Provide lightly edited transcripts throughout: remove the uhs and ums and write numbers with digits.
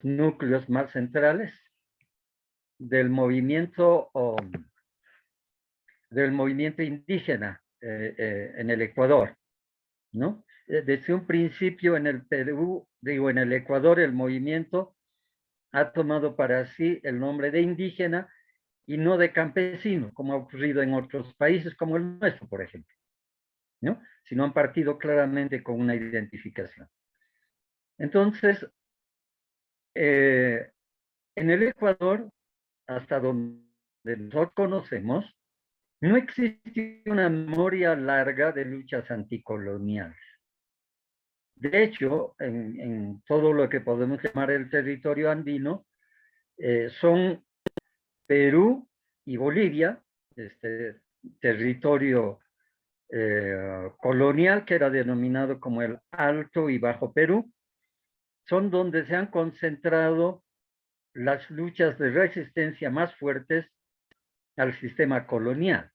núcleos más centrales del movimiento indígena en el Ecuador, ¿no? Desde un principio en el Perú, digo, en el Ecuador, el movimiento ha tomado para sí el nombre de indígena y no de campesino, como ha ocurrido en otros países, como el nuestro, por ejemplo, ¿no? Sino han partido claramente con una identificación. Entonces, en el Ecuador, hasta donde nosotros conocemos, no existe una memoria larga de luchas anticoloniales. De hecho, en todo lo que podemos llamar el territorio andino, son Perú y Bolivia, este territorio colonial que era denominado como el Alto y Bajo Perú, son donde se han concentrado las luchas de resistencia más fuertes al sistema colonial.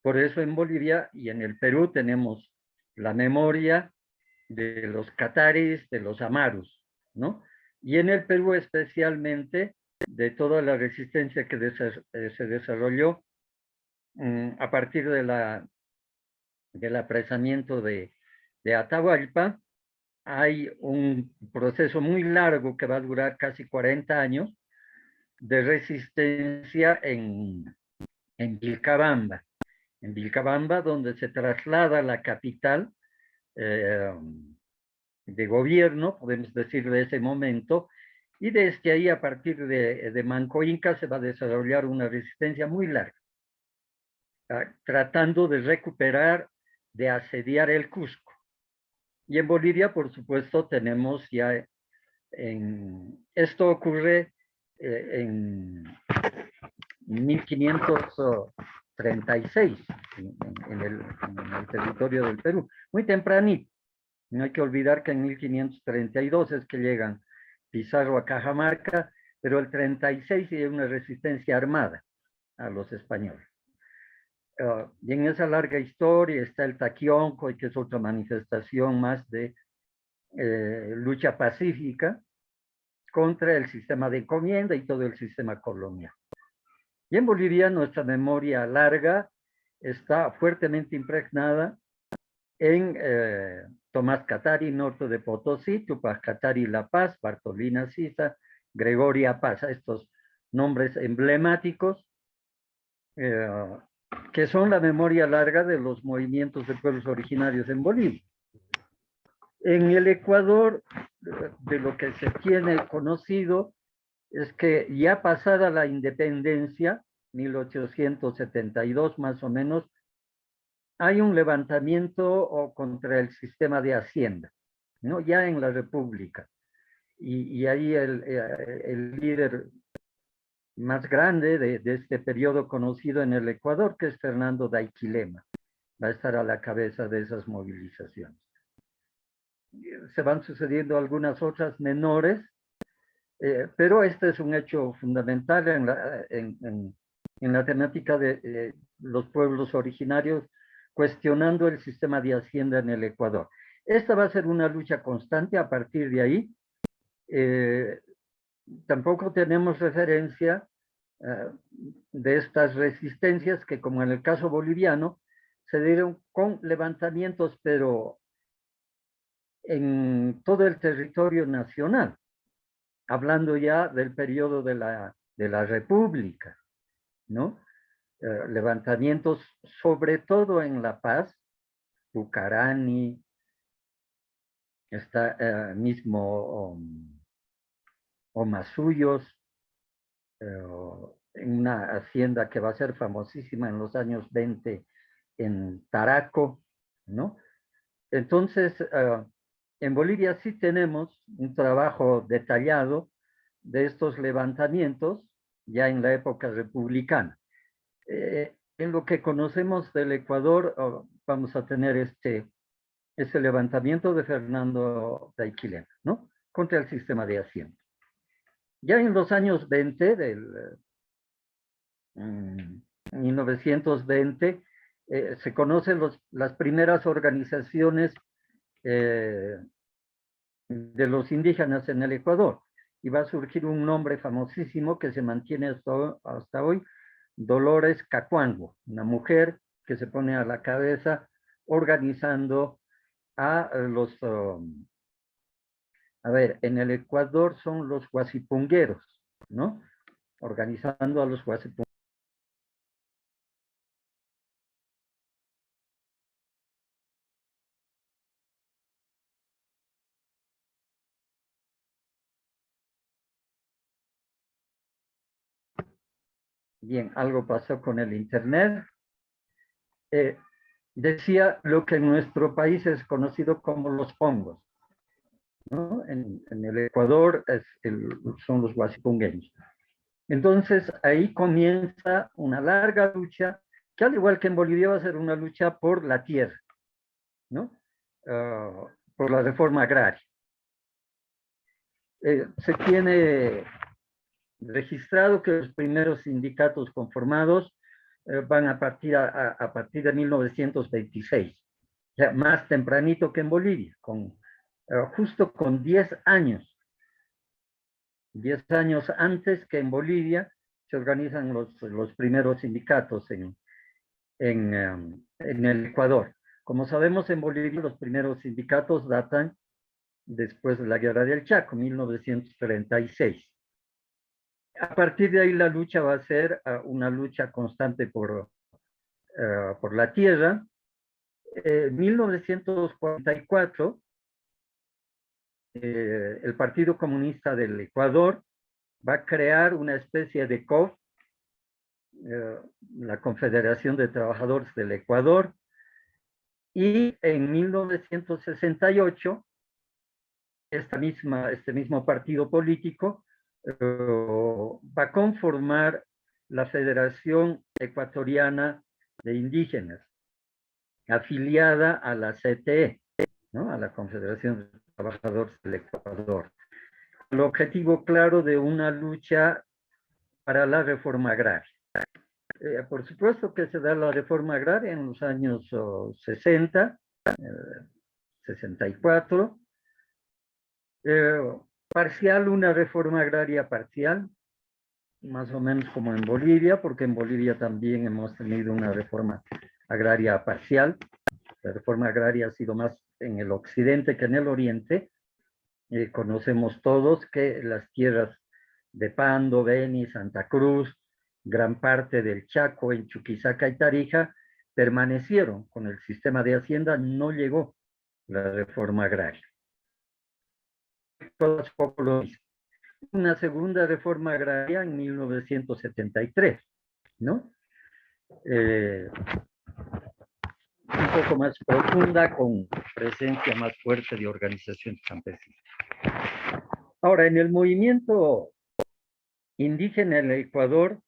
Por eso en Bolivia y en el Perú tenemos la memoria de los cataris, de los amarus, ¿no? Y en el Perú especialmente de toda la resistencia que se desarrolló a partir del apresamiento de Atahualpa. Hay un proceso muy largo que va a durar casi 40 años de resistencia en Vilcabamba. En Vilcabamba, donde se traslada la capital de gobierno, podemos decir, de ese momento, y desde ahí, a partir de Manco Inca, se va a desarrollar una resistencia muy larga, tratando de recuperar, de asediar el Cusco. Y en Bolivia, por supuesto, tenemos ya, esto ocurre en 1536, en el territorio del Perú, muy tempranito. No hay que olvidar que en 1532 es que llegan Pizarro a Cajamarca, pero el 36 hay una resistencia armada a los españoles. Y en esa larga historia está el Taquionco, que es otra manifestación más de lucha pacífica contra el sistema de encomienda y todo el sistema colonial. Y en Bolivia nuestra memoria larga está fuertemente impregnada en Tomás Catari, norte de Potosí, Tupac Catari La Paz, Bartolina Sisa, Gregoria Paz, estos nombres emblemáticos que son la memoria larga de los movimientos de pueblos originarios en Bolivia. En el Ecuador, de lo que se tiene conocido, es que ya pasada la independencia, 1872 más o menos, hay un levantamiento contra el sistema de Hacienda, ¿no? Ya en la República. Y ahí el líder más grande de este periodo conocido en el Ecuador, que es Fernando Daiquilema, va a estar a la cabeza de esas movilizaciones. Se van sucediendo algunas otras menores, pero este es un hecho fundamental en la temática de los pueblos originarios cuestionando el sistema de Hacienda en el Ecuador. Esta va a ser una lucha constante a partir de ahí. Tampoco tenemos referencia de estas resistencias que, como en el caso boliviano, se dieron con levantamientos, pero en todo el territorio nacional, hablando ya del periodo de la República, ¿no? Levantamientos sobre todo en La Paz, Pucarani, está mismo Omasuyos, en una hacienda que va a ser famosísima en los años 20 en Taraco, ¿no? Entonces, en Bolivia sí tenemos un trabajo detallado de estos levantamientos ya en la época republicana. En lo que conocemos del Ecuador, vamos a tener ese levantamiento de Fernando Daiquilema, ¿no? Contra el sistema de Hacienda. Ya en los años 20 del 1920, se conocen las primeras organizaciones de los indígenas en el Ecuador. Y va a surgir un nombre famosísimo que se mantiene hasta hoy, Dolores Cacuango, una mujer que se pone a la cabeza organizando a los, a ver, en el Ecuador son los huasipungueros, ¿no? Organizando a los huasipungueros. Bien, algo pasó con el internet. Eh, decía lo que en nuestro país es conocido como los pongos, ¿no? En el Ecuador son los huasipungueños. Entonces ahí comienza una larga lucha, que al igual que en Bolivia va a ser una lucha por la tierra, ¿no? Por la reforma agraria. Se tiene registrado que los primeros sindicatos conformados van a partir de 1926, o sea, más tempranito que en Bolivia, justo con 10 años 10 años antes que en Bolivia se organizan los primeros sindicatos en el Ecuador. Como sabemos, en Bolivia los primeros sindicatos datan después de la Guerra del Chaco, 1936. A partir de ahí la lucha va a ser una lucha constante por la tierra. En 1944, el Partido Comunista del Ecuador va a crear una especie de COF, la Confederación de Trabajadores del Ecuador, y en 1968 este mismo partido político va a conformar la Federación Ecuatoriana de Indígenas, afiliada a la CTE, ¿no? A la Confederación de Trabajadores del Ecuador. El objetivo claro de una lucha para la reforma agraria. Por supuesto que se da la reforma agraria en los años 60, 64, parcial, una reforma agraria parcial, más o menos como en Bolivia, porque en Bolivia también hemos tenido una reforma agraria parcial. La reforma agraria ha sido más en el occidente que en el oriente. Conocemos todos que las tierras de Pando, Beni, Santa Cruz, gran parte del Chaco, en Chuquisaca y Tarija, permanecieron con el sistema de hacienda, no llegó la reforma agraria. Una segunda reforma agraria en 1973, ¿no? Un poco más profunda, con presencia más fuerte de organizaciones campesinas. Ahora, en el movimiento indígena en el Ecuador,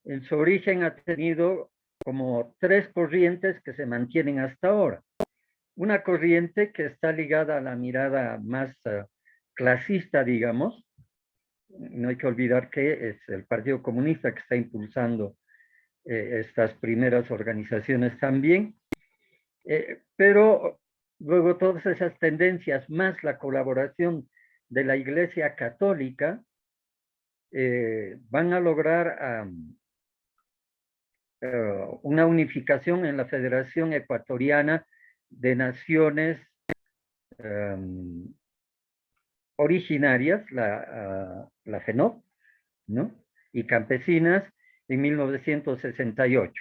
en su origen ha tenido como tres corrientes que se mantienen hasta ahora. Una corriente que está ligada a la mirada más clasista, digamos. No hay que olvidar que es el Partido Comunista que está impulsando estas primeras organizaciones también. Pero luego todas esas tendencias, más la colaboración de la Iglesia Católica, van a lograr una unificación en la Federación Ecuatoriana de Naciones originarias, la FENOP, ¿no? Y campesinas en 1968,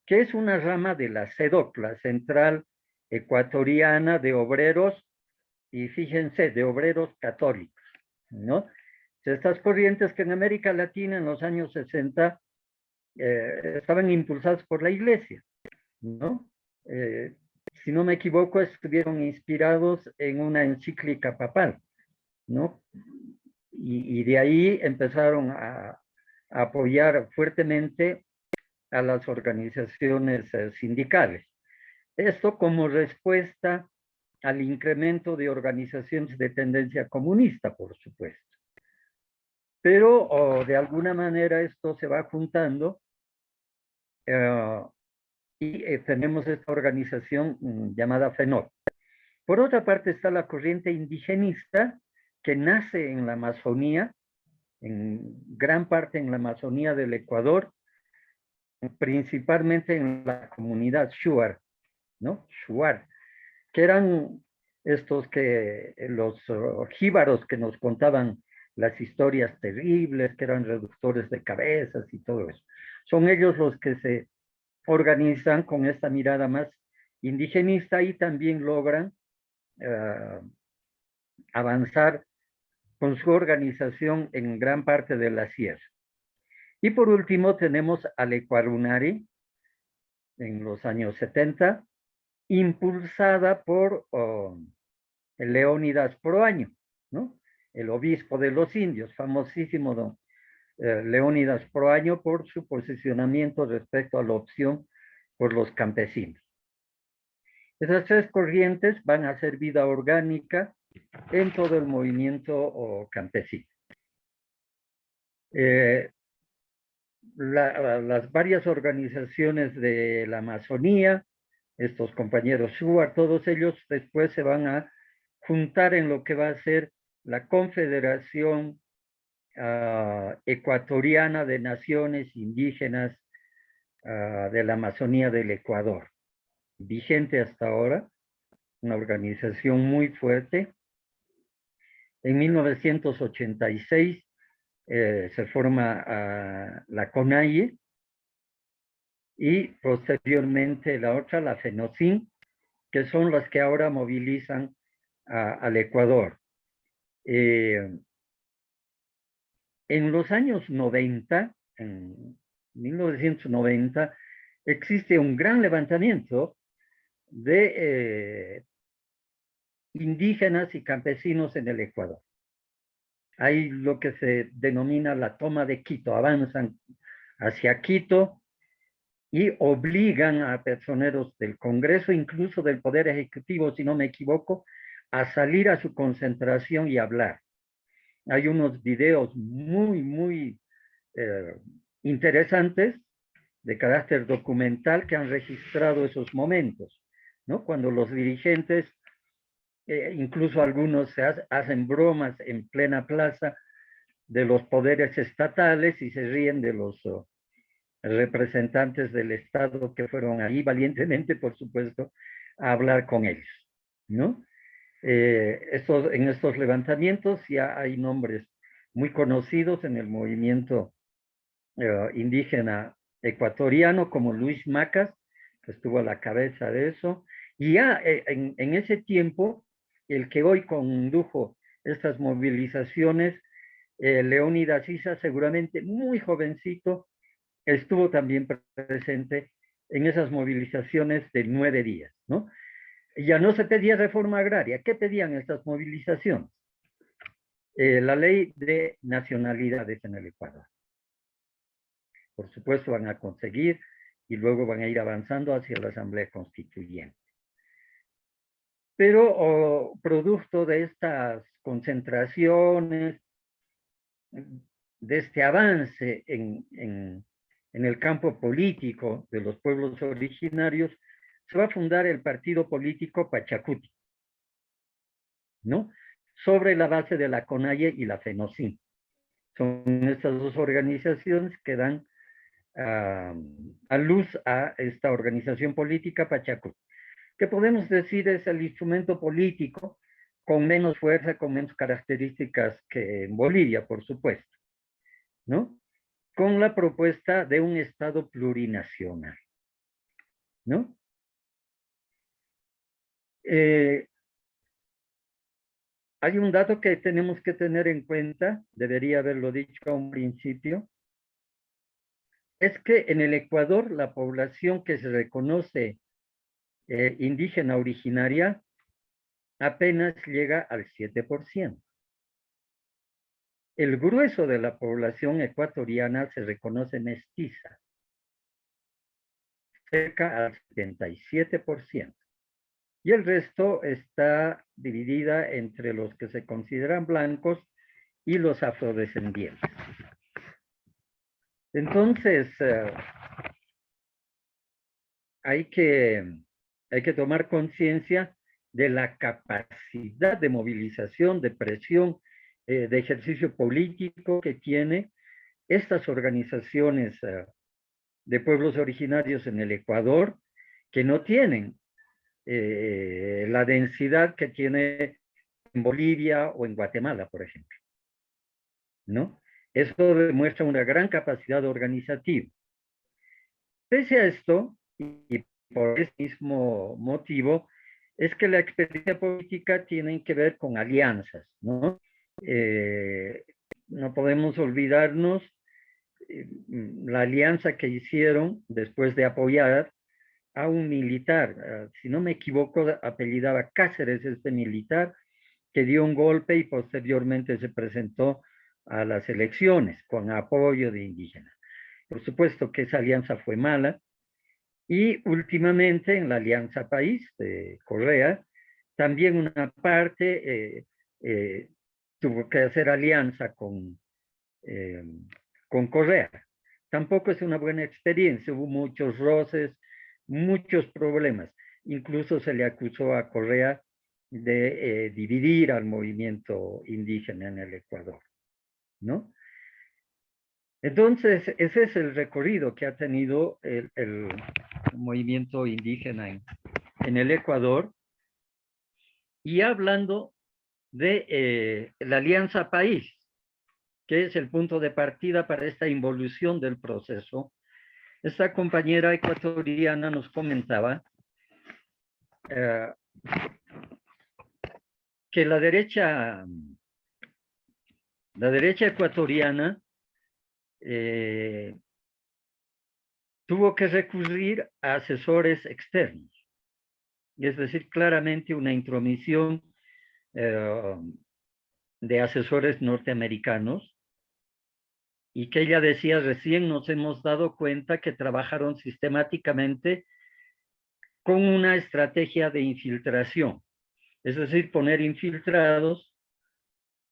que es una rama de la CEDOC, la Central Ecuatoriana de Obreros, y fíjense, de obreros católicos, ¿no? Estas corrientes que en América Latina en los años 60 estaban impulsadas por la Iglesia, ¿no? Si no me equivoco, estuvieron inspirados en una encíclica papal, ¿no? Y de ahí empezaron a apoyar fuertemente a las organizaciones sindicales. Esto como respuesta al incremento de organizaciones de tendencia comunista, por supuesto. Pero de alguna manera esto se va juntando y tenemos esta organización llamada FENOP. Por otra parte está la corriente indigenista que nace en la Amazonía, en gran parte en la Amazonía del Ecuador, principalmente en la comunidad Shuar, ¿no? Shuar, que eran estos que los jíbaros que nos contaban las historias terribles, que eran reductores de cabezas y todo eso. Son ellos los que se organizan con esta mirada más indigenista y también logran avanzar con su organización en gran parte de la sierra. Y por último tenemos al Ecuarunari en los años 70, impulsada por Leónidas Proaño, ¿no? El obispo de los indios, famosísimo don Leónidas Proaño por su posicionamiento respecto a la opción por los campesinos. Esas tres corrientes van a hacer vida orgánica en todo el movimiento campesino. Las varias organizaciones de la Amazonía, estos compañeros Shuar, todos ellos después se van a juntar en lo que va a ser la Confederación Ecuatoriana de Naciones Indígenas de la Amazonía del Ecuador, vigente hasta ahora, una organización muy fuerte. En 1986 se forma la CONAIE y posteriormente la otra, la FENOCIN, que son las que ahora movilizan al Ecuador. En los años 90, en 1990, existe un gran levantamiento de indígenas y campesinos en el Ecuador. Hay lo que se denomina la toma de Quito, avanzan hacia Quito y obligan a personeros del Congreso, incluso del Poder Ejecutivo, si no me equivoco, a salir a su concentración y hablar. Hay unos videos muy interesantes de carácter documental que han registrado esos momentos, ¿no? Cuando los dirigentes, incluso algunos hacen bromas en plena plaza de los poderes estatales y se ríen de los representantes del Estado que fueron ahí valientemente, por supuesto, a hablar con ellos, ¿no? En estos levantamientos ya hay nombres muy conocidos en el movimiento indígena ecuatoriano, como Luis Macas, que estuvo a la cabeza de eso, y ya en ese tiempo, el que hoy condujo estas movilizaciones, Leónidas Issa, seguramente muy jovencito, estuvo también presente en esas movilizaciones de 9 días, ¿no? Ya no se pedía reforma agraria. ¿Qué pedían estas movilizaciones? La ley de nacionalidades en el Ecuador. Por supuesto van a conseguir y luego van a ir avanzando hacia la Asamblea Constituyente. Pero producto de estas concentraciones, de este avance en el campo político de los pueblos originarios, se va a fundar el partido político Pachacuti, ¿no? Sobre la base de la CONAIE y la FENOCIN. Son estas dos organizaciones que dan a luz a esta organización política Pachacuti, que podemos decir es el instrumento político con menos fuerza, con menos características que en Bolivia, por supuesto, ¿no? Con la propuesta de un Estado plurinacional, ¿no? Hay un dato que tenemos que tener en cuenta, debería haberlo dicho a un principio, es que en el Ecuador la población que se reconoce indígena originaria apenas llega al 7%. El grueso de la población ecuatoriana se reconoce mestiza, cerca al 77%. Y el resto está dividida entre los que se consideran blancos y los afrodescendientes. Entonces, hay que tomar conciencia de la capacidad de movilización, de presión, de ejercicio político que tiene estas organizaciones de pueblos originarios en el Ecuador, que no tienen la densidad que tiene en Bolivia o en Guatemala, por ejemplo, ¿no? Eso demuestra una gran capacidad organizativa. Pese a esto, y por ese mismo motivo, es que la experiencia política tiene que ver con alianzas, ¿no? No podemos olvidarnos la alianza que hicieron después de apoyar a un militar, si no me equivoco, apellidaba Cáceres, este militar, que dio un golpe y posteriormente se presentó a las elecciones con apoyo de indígenas. Por supuesto que esa alianza fue mala, y últimamente en la Alianza País de Correa, también una parte tuvo que hacer alianza con Correa. Tampoco es una buena experiencia, hubo muchos roces, muchos problemas. Incluso se le acusó a Correa de dividir al movimiento indígena en el Ecuador, ¿no? Entonces, ese es el recorrido que ha tenido el movimiento indígena en el Ecuador. Y hablando de la Alianza País, que es el punto de partida para esta involución del proceso, esta compañera ecuatoriana nos comentaba que la derecha ecuatoriana tuvo que recurrir a asesores externos, es decir, claramente una intromisión de asesores norteamericanos, y que ella decía, recién nos hemos dado cuenta que trabajaron sistemáticamente con una estrategia de infiltración, es decir, poner infiltrados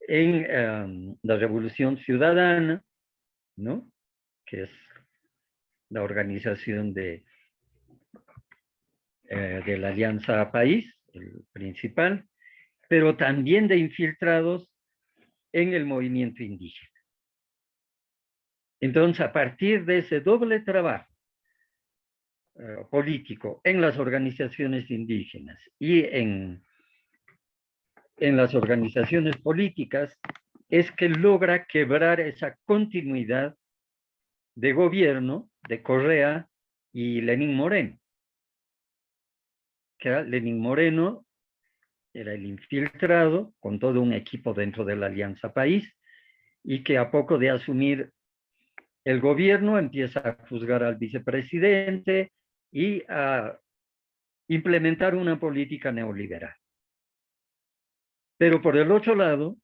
en la Revolución Ciudadana, ¿no? Que es la organización de la Alianza País, el principal, pero también de infiltrados en el movimiento indígena. Entonces, a partir de ese doble trabajo político en las organizaciones indígenas y en las organizaciones políticas, es que logra quebrar esa continuidad de gobierno de Correa y Lenín Moreno. Que era Lenín Moreno, era el infiltrado con todo un equipo dentro de la Alianza País, y que a poco de asumir el gobierno empieza a juzgar al vicepresidente y a implementar una política neoliberal. Pero por el otro lado,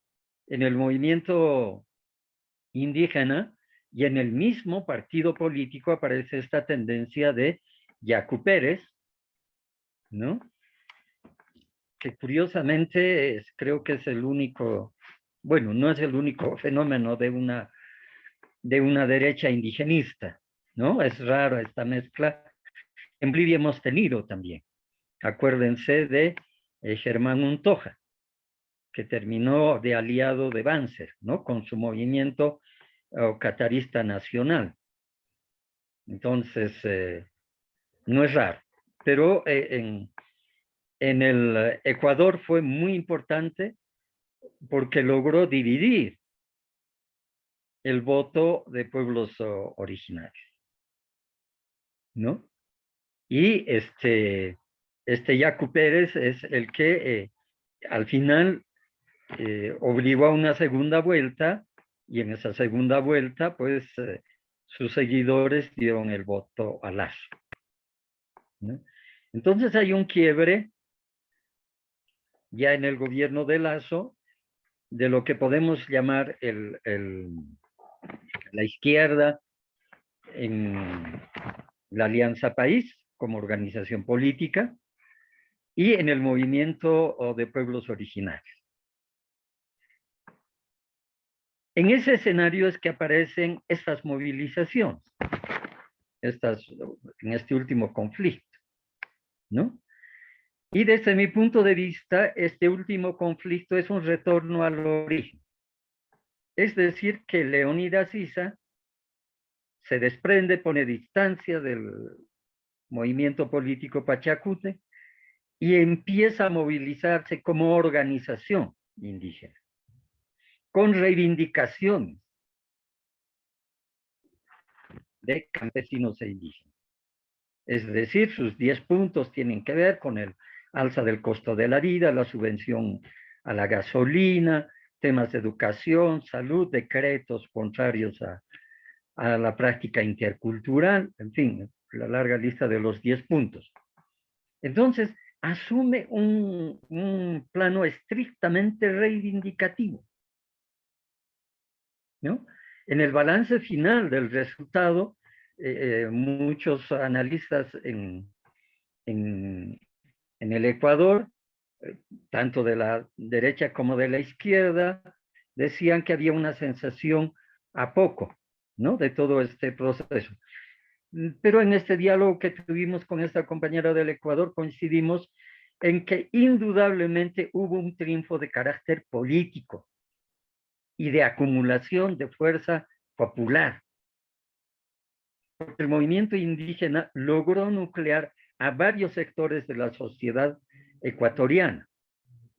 en el movimiento indígena y en el mismo partido político aparece esta tendencia de Yacu Pérez, ¿no? Que curiosamente creo que es el único, bueno, no es el único fenómeno de una derecha indigenista, ¿no? Es raro esta mezcla. En Bolivia hemos tenido también. Acuérdense de Germán Untoja, que terminó de aliado de Banzer, ¿no? Con su movimiento catarista nacional. Entonces, no es raro. Pero en el Ecuador fue muy importante porque logró dividir el voto de pueblos originarios, ¿no? Y Yacu Pérez es el que al final obligó a una segunda vuelta, y en esa segunda vuelta, pues, sus seguidores dieron el voto a Lasso, ¿no? Entonces hay un quiebre ya en el gobierno de Lasso de lo que podemos llamar la izquierda en la Alianza País como organización política y en el movimiento de pueblos originarios. En ese escenario es que aparecen estas movilizaciones, en este último conflicto, ¿no? Y desde mi punto de vista, este último conflicto es un retorno al origen. Es decir, que Leónidas Issa se desprende, pone distancia del movimiento político Pachacute y empieza a movilizarse como organización indígena, con reivindicaciones de campesinos e indígenas. Es decir, sus 10 puntos tienen que ver con el alza del costo de la vida, la subvención a la gasolina, temas de educación, salud, decretos contrarios a la práctica intercultural, en fin, la larga lista de los 10 puntos. Entonces, asume un plano estrictamente reivindicativo, ¿no? En el balance final del resultado, muchos analistas en, en el Ecuador, tanto de la derecha como de la izquierda, decían que había una sensación a poco, ¿no? De todo este proceso. Pero en este diálogo que tuvimos con esta compañera del Ecuador coincidimos en que indudablemente hubo un triunfo de carácter político y de acumulación de fuerza popular. El movimiento indígena logró nuclear a varios sectores de la sociedad ecuatoriana,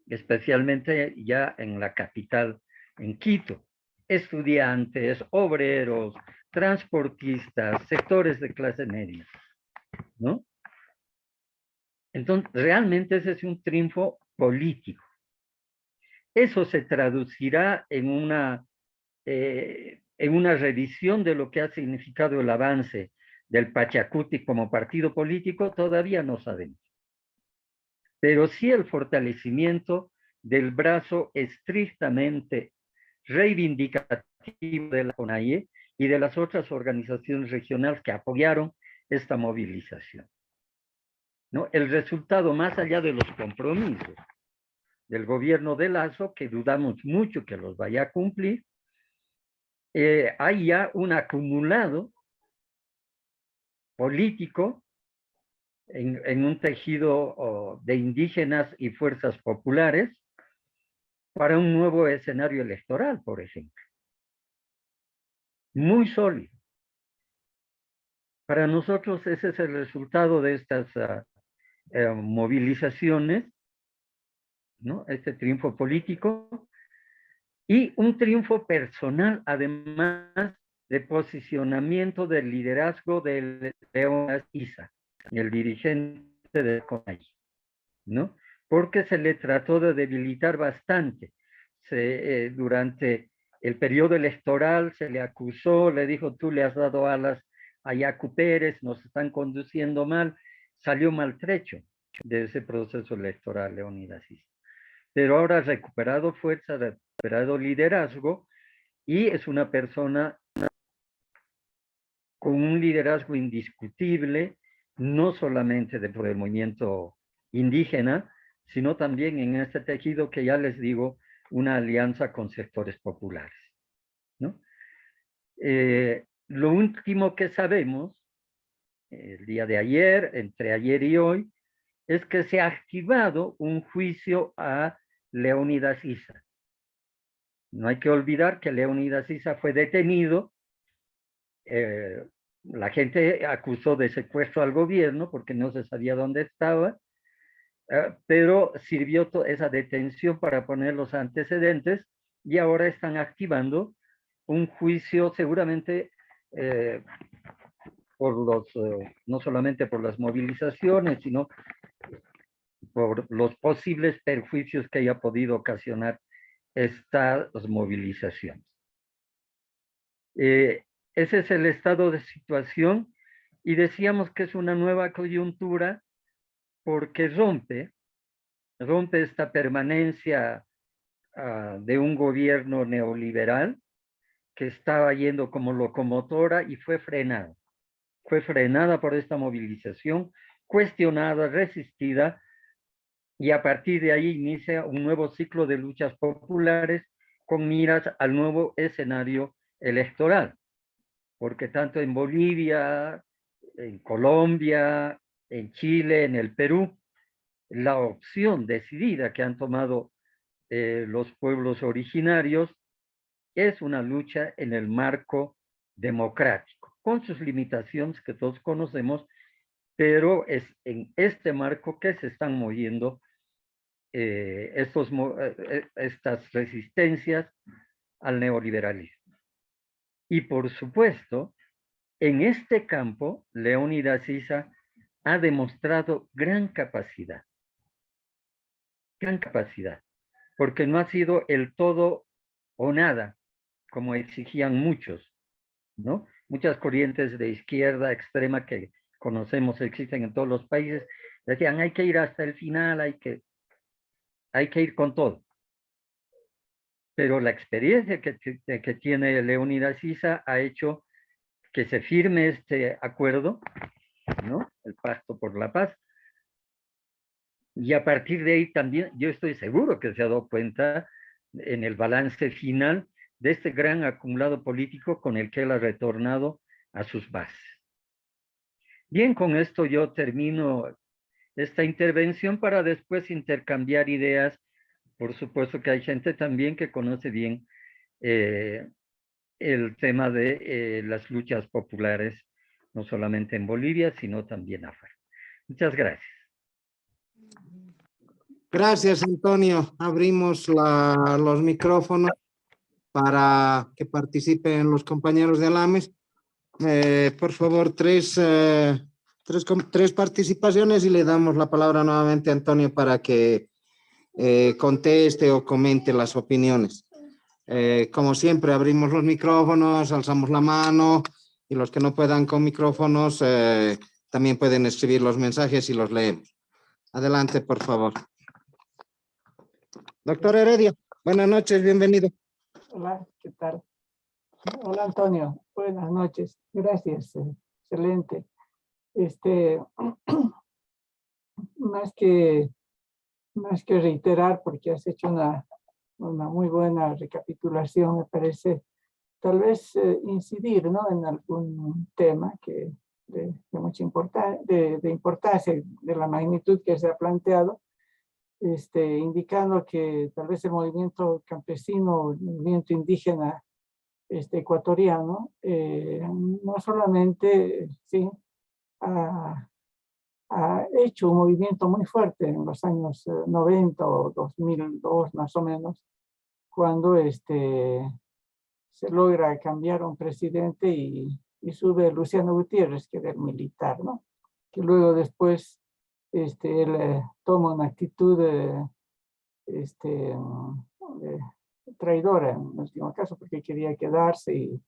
especialmente ya en la capital, en Quito. Estudiantes, obreros, transportistas, sectores de clase media, ¿no? Entonces, realmente ese es un triunfo político. Eso se traducirá en una revisión de lo que ha significado el avance del Pachacuti como partido político, todavía no sabemos. Pero sí el fortalecimiento del brazo estrictamente reivindicativo de la CONAIE y de las otras organizaciones regionales que apoyaron esta movilización, ¿no? El resultado, más allá de los compromisos del gobierno de Lazo, que dudamos mucho que los vaya a cumplir, hay ya un acumulado político en un tejido de indígenas y fuerzas populares para un nuevo escenario electoral, por ejemplo. Muy sólido. Para nosotros ese es el resultado de estas movilizaciones, ¿no? Este triunfo político y un triunfo personal, además de posicionamiento del liderazgo de Leónidas Issa, el dirigente de CONAI, ¿no? Porque se le trató de debilitar bastante. Durante el periodo electoral se le acusó, le dijo, tú le has dado alas a Yacu Pérez, nos están conduciendo mal, salió maltrecho de ese proceso electoral Leónidas Issa. Pero ahora ha recuperado fuerza, ha recuperado liderazgo y es una persona con un liderazgo indiscutible, no solamente dentro del movimiento indígena, sino también en este tejido que ya les digo, una alianza con sectores populares, ¿no? Lo último que sabemos, el día de ayer, entre ayer y hoy, es que se ha activado un juicio a Leónidas Issa. No hay que olvidar que Leónidas Issa fue detenido, la gente acusó de secuestro al gobierno porque no se sabía dónde estaba, pero sirvió esa detención para poner los antecedentes y ahora están activando un juicio seguramente no solamente por las movilizaciones, sino por los posibles perjuicios que haya podido ocasionar estas movilizaciones. Ese es el estado de situación y decíamos que es una nueva coyuntura porque rompe esta permanencia de un gobierno neoliberal que estaba yendo como locomotora y fue frenada. Fue frenada por esta movilización, cuestionada, resistida, y a partir de ahí inicia un nuevo ciclo de luchas populares con miras al nuevo escenario electoral, porque tanto en Bolivia, en Colombia, en Chile, en el Perú, la opción decidida que han tomado los pueblos originarios es una lucha en el marco democrático, con sus limitaciones que todos conocemos, pero es en este marco que se están moviendo estas resistencias al neoliberalismo. Y por supuesto, en este campo, Leónidas Issa ha demostrado gran capacidad, porque no ha sido el todo o nada, como exigían muchos, ¿no? Muchas corrientes de izquierda extrema que conocemos existen en todos los países, decían hay que ir hasta el final, hay que ir con todo. Pero la experiencia que tiene Leónidas Issa ha hecho que se firme este acuerdo, ¿no? El Pacto por la Paz. Y a partir de ahí también yo estoy seguro que se ha dado cuenta en el balance final de este gran acumulado político con el que él ha retornado a sus bases. Bien, con esto yo termino esta intervención para después intercambiar ideas. Por supuesto que hay gente también que conoce bien el tema de las luchas populares, no solamente en Bolivia, sino también afuera. Muchas gracias. Gracias, Antonio. Abrimos los micrófonos para que participen los compañeros de Alames. Por favor, tres participaciones y le damos la palabra nuevamente a Antonio para que conteste o comente las opiniones. Como siempre, abrimos los micrófonos, alzamos la mano y los que no puedan con micrófonos también pueden escribir los mensajes y los leemos. Adelante, por favor. Doctor Heredia, buenas noches, bienvenido. Hola, ¿qué tal? Hola, Antonio, buenas noches. Gracias, excelente. Más que reiterar, porque has hecho una muy buena recapitulación, me parece, tal vez incidir, ¿no?, en algún tema que de mucha importancia, de la magnitud que se ha planteado, indicando que tal vez el movimiento campesino, el movimiento indígena ecuatoriano, no solamente sí, ha hecho un movimiento muy fuerte en los años 90 o 2002 más o menos, cuando se logra cambiar un presidente y sube Luciano Gutiérrez, que era el militar, ¿no? Que luego después él toma una actitud traidora en el último caso, porque quería quedarse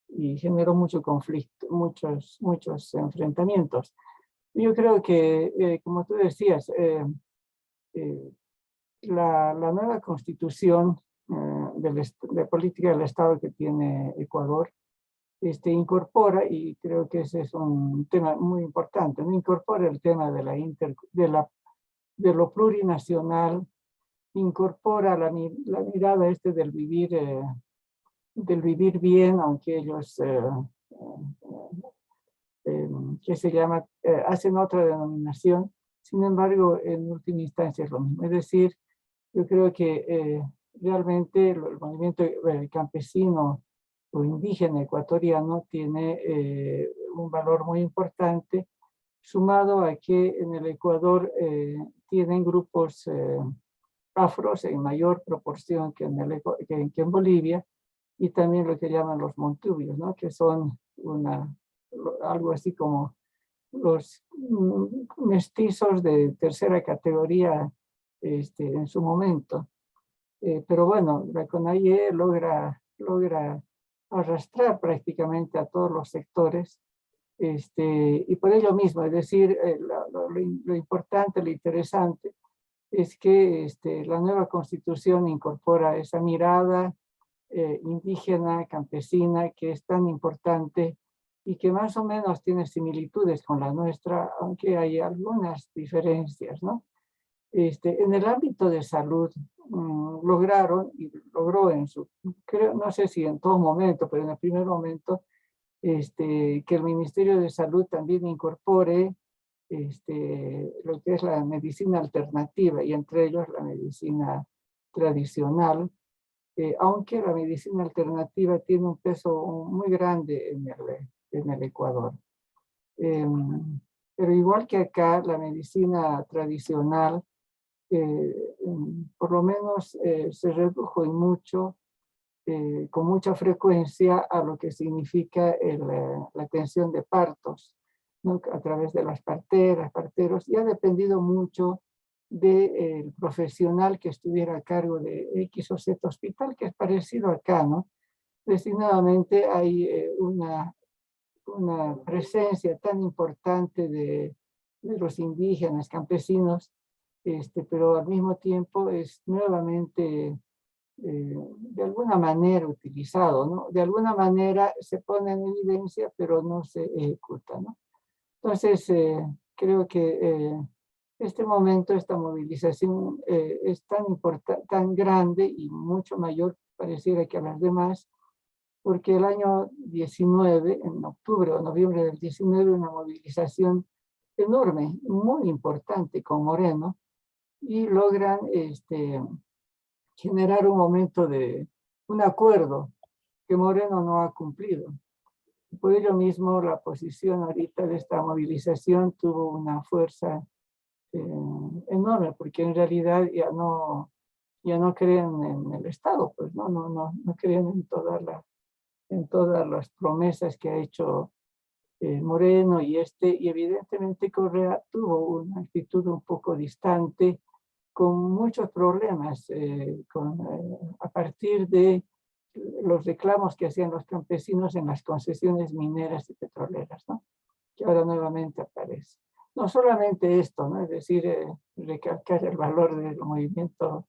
y generó mucho conflicto, muchos enfrentamientos. Yo creo que, como tú decías, la nueva constitución de política del Estado que tiene Ecuador incorpora, y creo que ese es un tema muy importante, ¿no? Incorpora el tema de lo plurinacional, incorpora la mirada del vivir bien, aunque ellos que se llama, hacen otra denominación. Sin embargo, en última instancia es lo mismo. Es decir, yo creo que realmente el movimiento campesino o indígena ecuatoriano tiene un valor muy importante, sumado a que en el Ecuador tienen grupos afros en mayor proporción que en Bolivia, y también lo que llaman los montubios, ¿no?, que son algo así como los mestizos de tercera categoría en su momento. Pero bueno, la CONAIE logra arrastrar prácticamente a todos los sectores, y por ello mismo, es decir, lo importante, lo interesante es que la nueva constitución incorpora esa mirada indígena, campesina, que es tan importante y que más o menos tiene similitudes con la nuestra, aunque hay algunas diferencias, ¿no? En el ámbito de salud, logró no sé si en todo momento, pero en el primer momento, que el Ministerio de Salud también incorpore lo que es la medicina alternativa y entre ellos la medicina tradicional, aunque la medicina alternativa tiene un peso muy grande en el Ecuador. Pero igual que acá, la medicina tradicional, por lo menos se redujo en mucho, con mucha frecuencia a lo que significa la atención de partos, ¿no? A través de las parteras, parteros, y ha dependido mucho del profesional que estuviera a cargo de X o Z hospital, que es parecido acá, ¿no? Destinadamente hay una presencia tan importante de los indígenas, campesinos, pero al mismo tiempo es nuevamente de alguna manera utilizado, ¿no? De alguna manera se pone en evidencia, pero no se ejecuta, ¿no? Entonces, creo que este momento, esta movilización es tan grande y mucho mayor, pareciera que a las demás, porque el año 19, en octubre o noviembre del 19, una movilización enorme, muy importante con Moreno, y logran generar un momento de un acuerdo que Moreno no ha cumplido. Por ello mismo, la posición ahorita de esta movilización tuvo una fuerza enorme, porque en realidad ya no creen en el Estado, pues no creen en todas las promesas que ha hecho Moreno y evidentemente Correa tuvo una actitud un poco distante, con muchos problemas a partir de los reclamos que hacían los campesinos en las concesiones mineras y petroleras, ¿no? Que ahora nuevamente aparece. No solamente esto, ¿no? Es decir, recalcar el valor del movimiento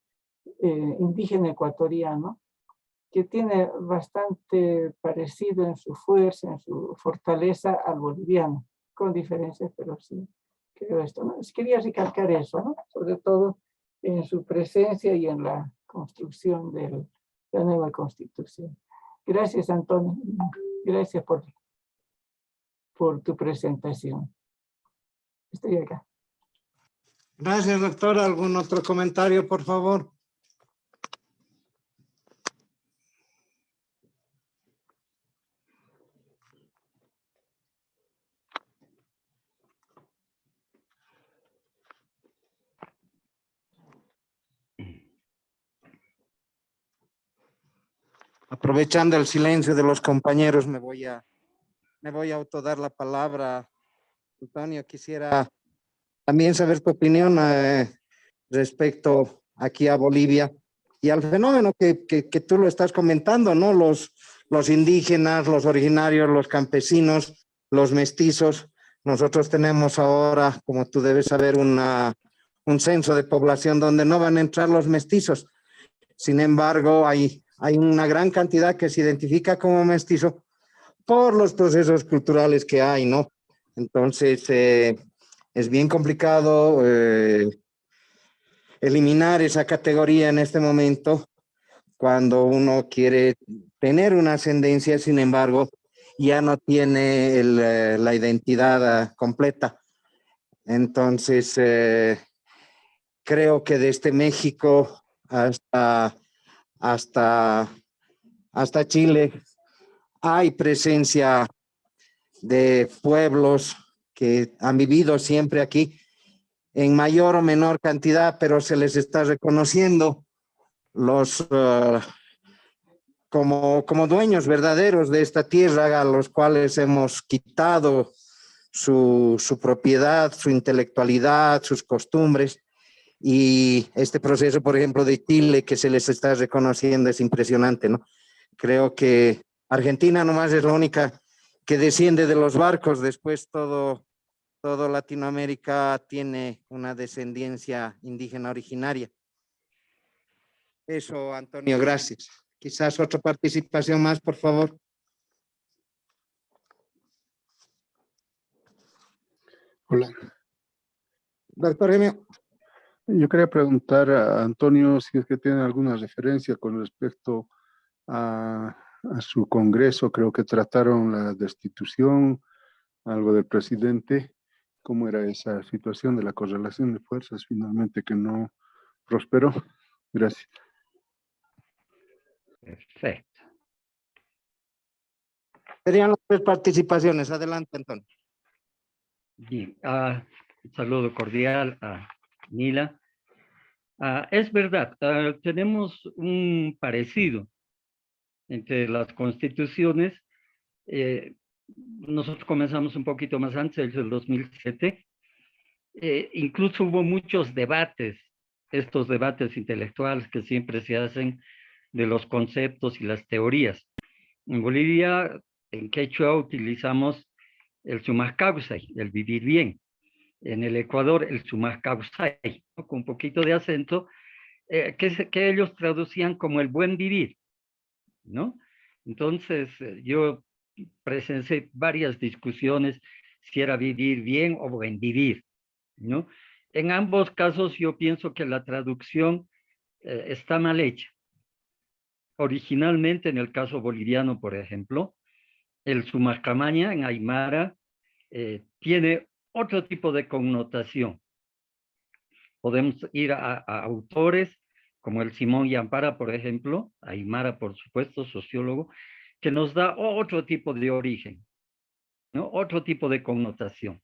indígena ecuatoriano, que tiene bastante parecido en su fuerza, en su fortaleza al boliviano, con diferencias, pero sí creo esto, ¿no? Quería recalcar eso, ¿no? Sobre todo en su presencia y en la construcción de la nueva constitución. Gracias, Antonio. Gracias por tu presentación. Estoy acá. Gracias, doctor. ¿Algún otro comentario, por favor? Aprovechando el silencio de los compañeros, me voy a autodar la palabra. Antonio, quisiera también saber tu opinión respecto aquí a Bolivia y al fenómeno que tú lo estás comentando, ¿no? Los indígenas, los originarios, los campesinos, los mestizos. Nosotros tenemos ahora, como tú debes saber, un censo de población donde no van a entrar los mestizos. Sin embargo, hay una gran cantidad que se identifica como mestizo por los procesos culturales que hay, ¿no? Entonces, es bien complicado eliminar esa categoría en este momento cuando uno quiere tener una ascendencia, sin embargo, ya no tiene la identidad completa. Entonces, creo que desde México hasta Chile hay presencia de pueblos que han vivido siempre aquí en mayor o menor cantidad, pero se les está reconociendo como dueños verdaderos de esta tierra, a los cuales hemos quitado su propiedad, su intelectualidad, sus costumbres. Y este proceso, por ejemplo, de Chile, que se les está reconociendo, es impresionante, ¿no? Creo que Argentina nomás es la única que desciende de los barcos. Después todo Latinoamérica tiene una descendencia indígena originaria. Eso, Antonio, gracias. Quizás otra participación más, por favor. Hola. Doctor Gemio. Yo quería preguntar a Antonio si es que tiene alguna referencia con respecto a su congreso. Creo que trataron la destitución, algo del presidente, cómo era esa situación de la correlación de fuerzas finalmente que no prosperó. Gracias. Perfecto. Serían las 3 participaciones. Adelante, Antonio. Bien, un saludo cordial a Nila. Es verdad, tenemos un parecido entre las constituciones. Nosotros comenzamos un poquito más antes, del 2007. Incluso hubo muchos debates, estos debates intelectuales que siempre se hacen de los conceptos y las teorías. En Bolivia, en quechua, utilizamos el sumascausay, el vivir bien. En el Ecuador, el sumascausay, ¿no? Con un poquito de acento, que ellos traducían como el buen vivir, ¿no? Entonces, yo presencié varias discusiones si era vivir bien o buen vivir, ¿no? En ambos casos yo pienso que la traducción está mal hecha. Originalmente, en el caso boliviano, por ejemplo, el sumascamaña en aymara tiene otro tipo de connotación. Podemos ir a autores como el Simón Yampara, por ejemplo, aymara, por supuesto, sociólogo, que nos da otro tipo de origen, ¿no? Otro tipo de connotación.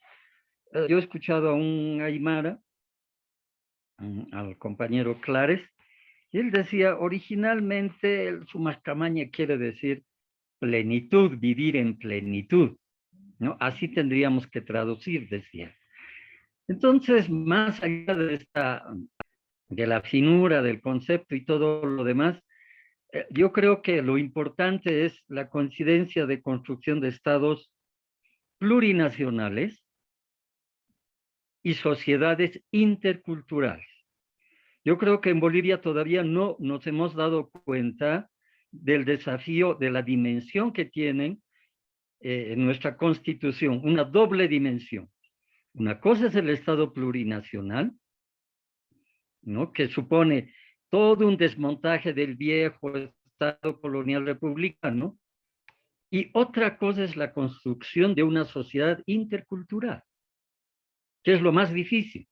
Yo he escuchado a un aymara, al compañero Clares, y él decía, originalmente el sumascamaña quiere decir plenitud, vivir en plenitud, ¿no? Así tendríamos que traducir, decía. Entonces, más allá de la finura del concepto y todo lo demás, yo creo que lo importante es la coincidencia de construcción de estados plurinacionales y sociedades interculturales. Yo creo que en Bolivia todavía no nos hemos dado cuenta del desafío, de la dimensión que tienen en nuestra constitución, una doble dimensión. Una cosa es el Estado plurinacional, ¿no? Que supone todo un desmontaje del viejo Estado colonial republicano, y otra cosa es la construcción de una sociedad intercultural, que es lo más difícil.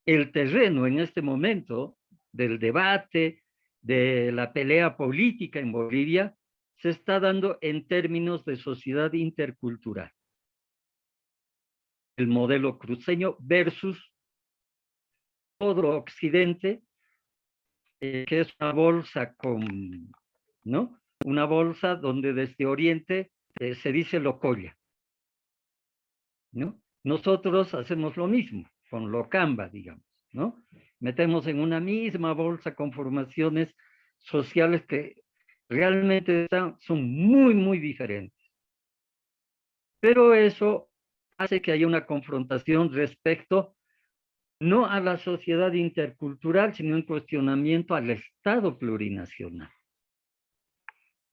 El terreno en este momento del debate, de la pelea política en Bolivia, se está dando en términos de sociedad intercultural. El modelo cruceño versus todo Occidente, que es una bolsa con, ¿no? Una bolsa donde desde Oriente se dice locoya, ¿no? Nosotros hacemos lo mismo con locamba, digamos, ¿no? Metemos en una misma bolsa conformaciones sociales que realmente son muy, muy diferentes. Pero eso hace que haya una confrontación respecto no a la sociedad intercultural, sino un cuestionamiento al Estado plurinacional.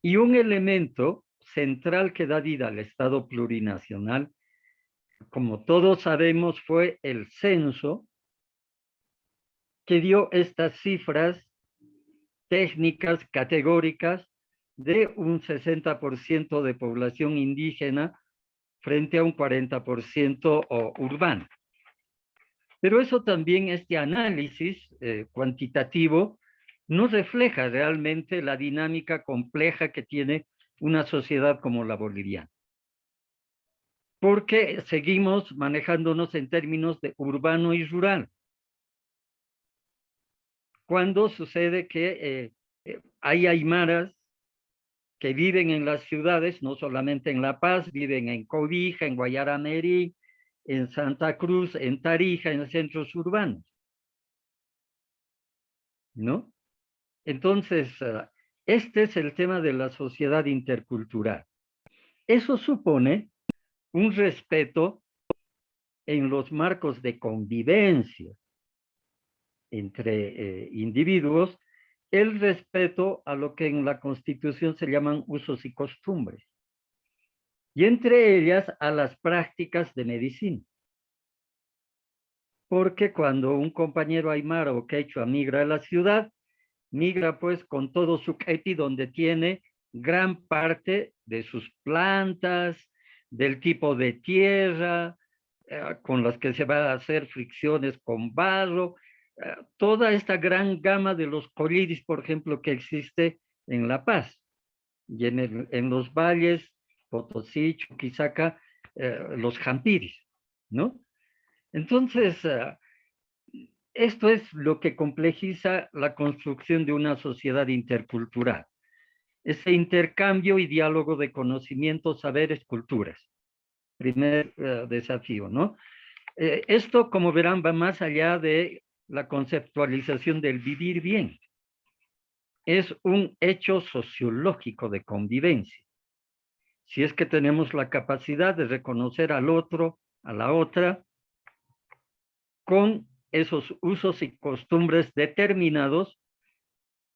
Y un elemento central que da vida al Estado plurinacional, como todos sabemos, fue el censo, que dio estas cifras técnicas categóricas de un 60% de población indígena frente a un 40% urbano. Pero eso también, este análisis cuantitativo, no refleja realmente la dinámica compleja que tiene una sociedad como la boliviana. Porque seguimos manejándonos en términos de urbano y rural. Cuando sucede que hay aymaras que viven en las ciudades, no solamente en La Paz, viven en Cobija, en Guayaramerí, en Santa Cruz, en Tarija, en centros urbanos, ¿no? Entonces, este es el tema de la sociedad intercultural. Eso supone un respeto en los marcos de convivencia entre individuos, el respeto a lo que en la Constitución se llaman usos y costumbres, y entre ellas a las prácticas de medicina. Porque cuando un compañero aymara o quechua migra a la ciudad, migra pues con todo su kepi, donde tiene gran parte de sus plantas, del tipo de tierra, con las que se va a hacer fricciones con barro, toda esta gran gama de los colliris, por ejemplo, que existe en La Paz y en los valles, Potosí, Chuquisaca, los jampiris, ¿no? Entonces, esto es lo que complejiza la construcción de una sociedad intercultural. Ese intercambio y diálogo de conocimientos, saberes, culturas. Primer desafío, ¿no? Esto, como verán, va más allá de la conceptualización del vivir bien. Es un hecho sociológico de convivencia. Si es que tenemos la capacidad de reconocer al otro, a la otra, con esos usos y costumbres determinados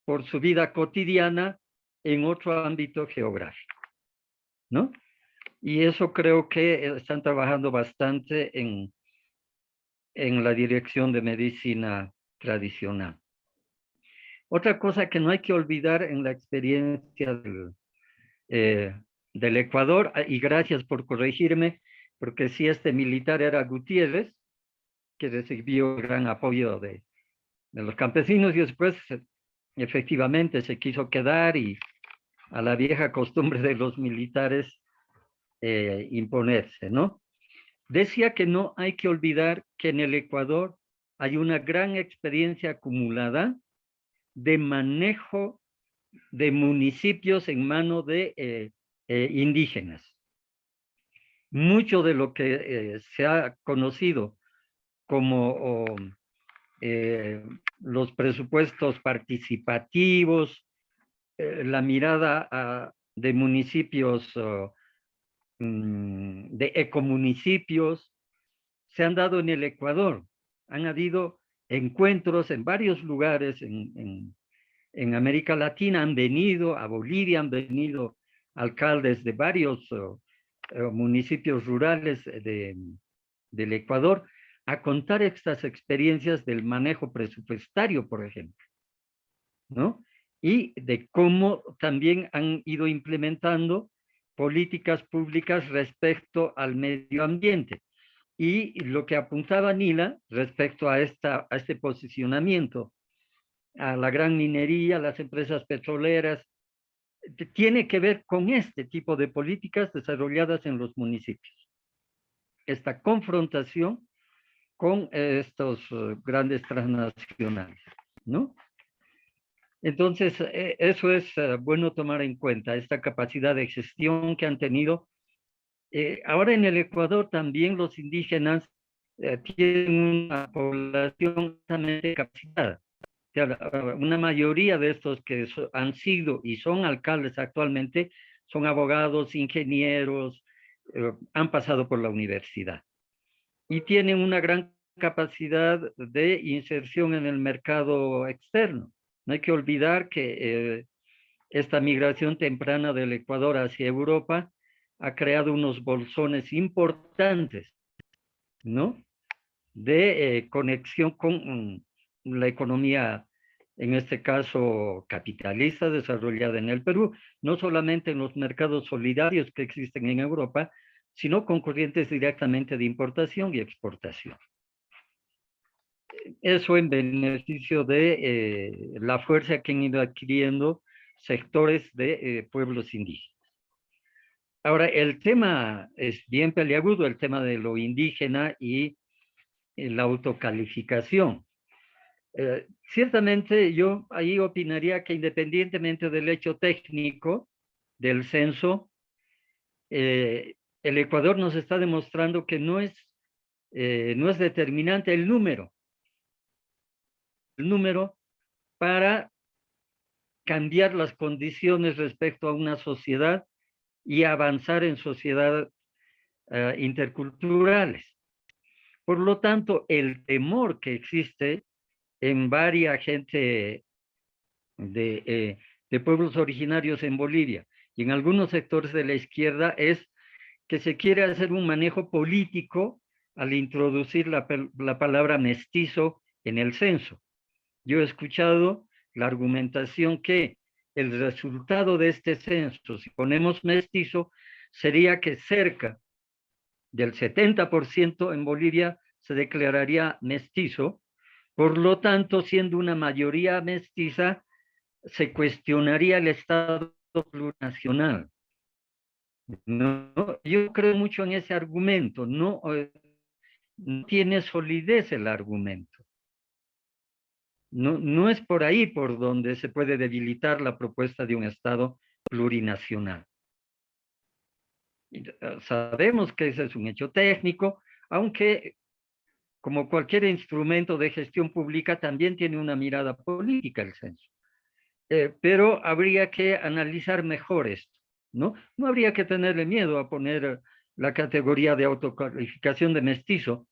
por su vida cotidiana en otro ámbito geográfico, ¿no? Y eso creo que están trabajando bastante en la dirección de medicina tradicional. Otra cosa que no hay que olvidar en la experiencia del Ecuador, y gracias por corregirme, porque si este militar era Gutiérrez, que recibió gran apoyo de los campesinos y después efectivamente se quiso quedar y a la vieja costumbre de los militares imponerse, ¿no? Decía que no hay que olvidar que en el Ecuador hay una gran experiencia acumulada de manejo de municipios en manos de indígenas. Mucho de lo que se ha conocido como los presupuestos participativos, la mirada de municipios, de ecomunicipios, se han dado en el Ecuador. Han habido encuentros en varios lugares en América Latina, han venido a Bolivia, han venido alcaldes de varios municipios rurales del Ecuador a contar estas experiencias del manejo presupuestario, por ejemplo, ¿no? Y de cómo también han ido implementando políticas públicas respecto al medio ambiente. Y lo que apuntaba Nila respecto a este posicionamiento, a la gran minería, las empresas petroleras, tiene que ver con este tipo de políticas desarrolladas en los municipios. Esta confrontación con estos grandes transnacionales, ¿no? Entonces, eso es bueno tomar en cuenta, esta capacidad de gestión que han tenido. Ahora en el Ecuador también los indígenas tienen una población altamente capacitada. Una mayoría de estos que han sido y son alcaldes actualmente son abogados, ingenieros, han pasado por la universidad y tienen una gran capacidad de inserción en el mercado externo. No hay que olvidar que esta migración temprana del Ecuador hacia Europa ha creado unos bolsones importantes, ¿no? De conexión con la economía, en este caso capitalista, desarrollada en el Perú, no solamente en los mercados solidarios que existen en Europa, sino con corrientes directamente de importación y exportación. Eso en beneficio de la fuerza que han ido adquiriendo sectores de pueblos indígenas. Ahora, el tema es bien peliagudo, el tema de lo indígena y la autocalificación. Ciertamente yo ahí opinaría que independientemente del hecho técnico del censo, el Ecuador nos está demostrando que no es determinante el número para cambiar las condiciones respecto a una sociedad y avanzar en sociedades interculturales. Por lo tanto, el temor que existe en varias gente de pueblos originarios en Bolivia y en algunos sectores de la izquierda es que se quiere hacer un manejo político al introducir la palabra mestizo en el censo. Yo he escuchado la argumentación que el resultado de este censo, si ponemos mestizo, sería que cerca del 70% en Bolivia se declararía mestizo. Por lo tanto, siendo una mayoría mestiza, se cuestionaría el Estado plurinacional. No, yo creo mucho en ese argumento, no tiene solidez el argumento. No es por ahí por donde se puede debilitar la propuesta de un Estado plurinacional. Sabemos que ese es un hecho técnico, aunque como cualquier instrumento de gestión pública también tiene una mirada política el censo. Pero habría que analizar mejor esto, ¿no? No habría que tenerle miedo a poner la categoría de autocalificación de mestizo,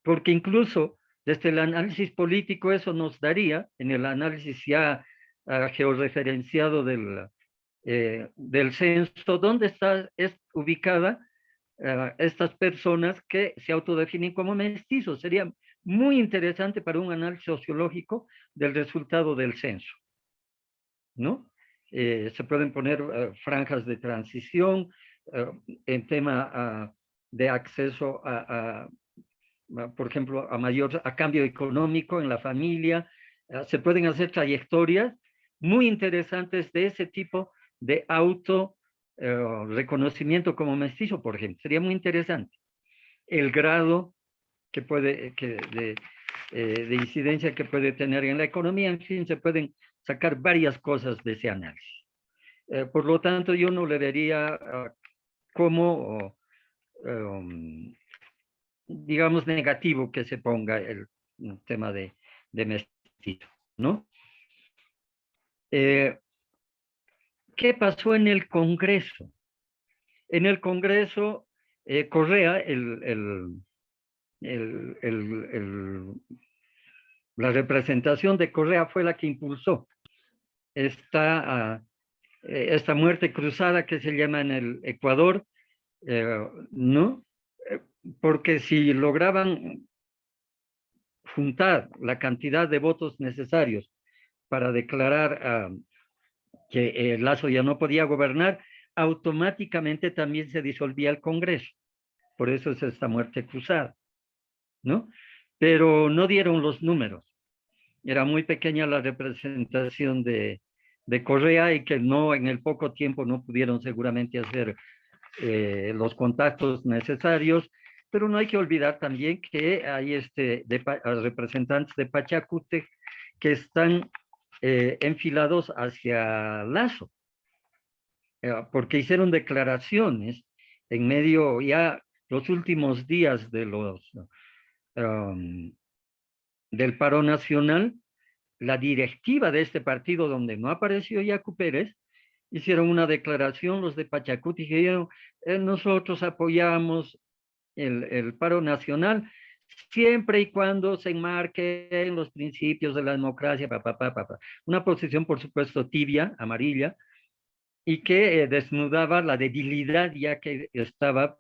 porque incluso desde el análisis político eso nos daría, en el análisis ya georreferenciado del censo, dónde es ubicada estas personas que se autodefinen como mestizos. Sería muy interesante para un análisis sociológico del resultado del censo, ¿no? Se pueden poner franjas de transición en tema de acceso por ejemplo, a cambio económico en la familia. Se pueden hacer trayectorias muy interesantes de ese tipo de reconocimiento como mestizo, por ejemplo. Sería muy interesante. El grado de incidencia que puede tener en la economía, en fin, se pueden sacar varias cosas de ese análisis. Por lo tanto, yo no le vería como, digamos, negativo que se ponga el tema de mestizo, ¿no? ¿Qué pasó en el Congreso? En el Congreso, Correa, la representación de Correa fue la que impulsó esta muerte cruzada que se llama en el Ecuador, ¿no? Porque si lograban juntar la cantidad de votos necesarios para declarar que Lazo ya no podía gobernar, automáticamente también se disolvía el Congreso. Por eso es esta muerte cruzada, ¿no? Pero no dieron los números. Era muy pequeña la representación de Correa y que no, en el poco tiempo no pudieron seguramente hacer los contactos necesarios, pero no hay que olvidar también que hay representantes de Pachacútec que están enfilados hacia Lazo, porque hicieron declaraciones en medio ya los últimos días del paro nacional. La directiva de este partido, donde no apareció Yacu Pérez, hicieron una declaración, los de Pachacuti, y dijeron, nosotros apoyamos el paro nacional siempre y cuando se enmarque en los principios de la democracia, una posición, por supuesto, tibia, amarilla, y que desnudaba la debilidad ya que estaba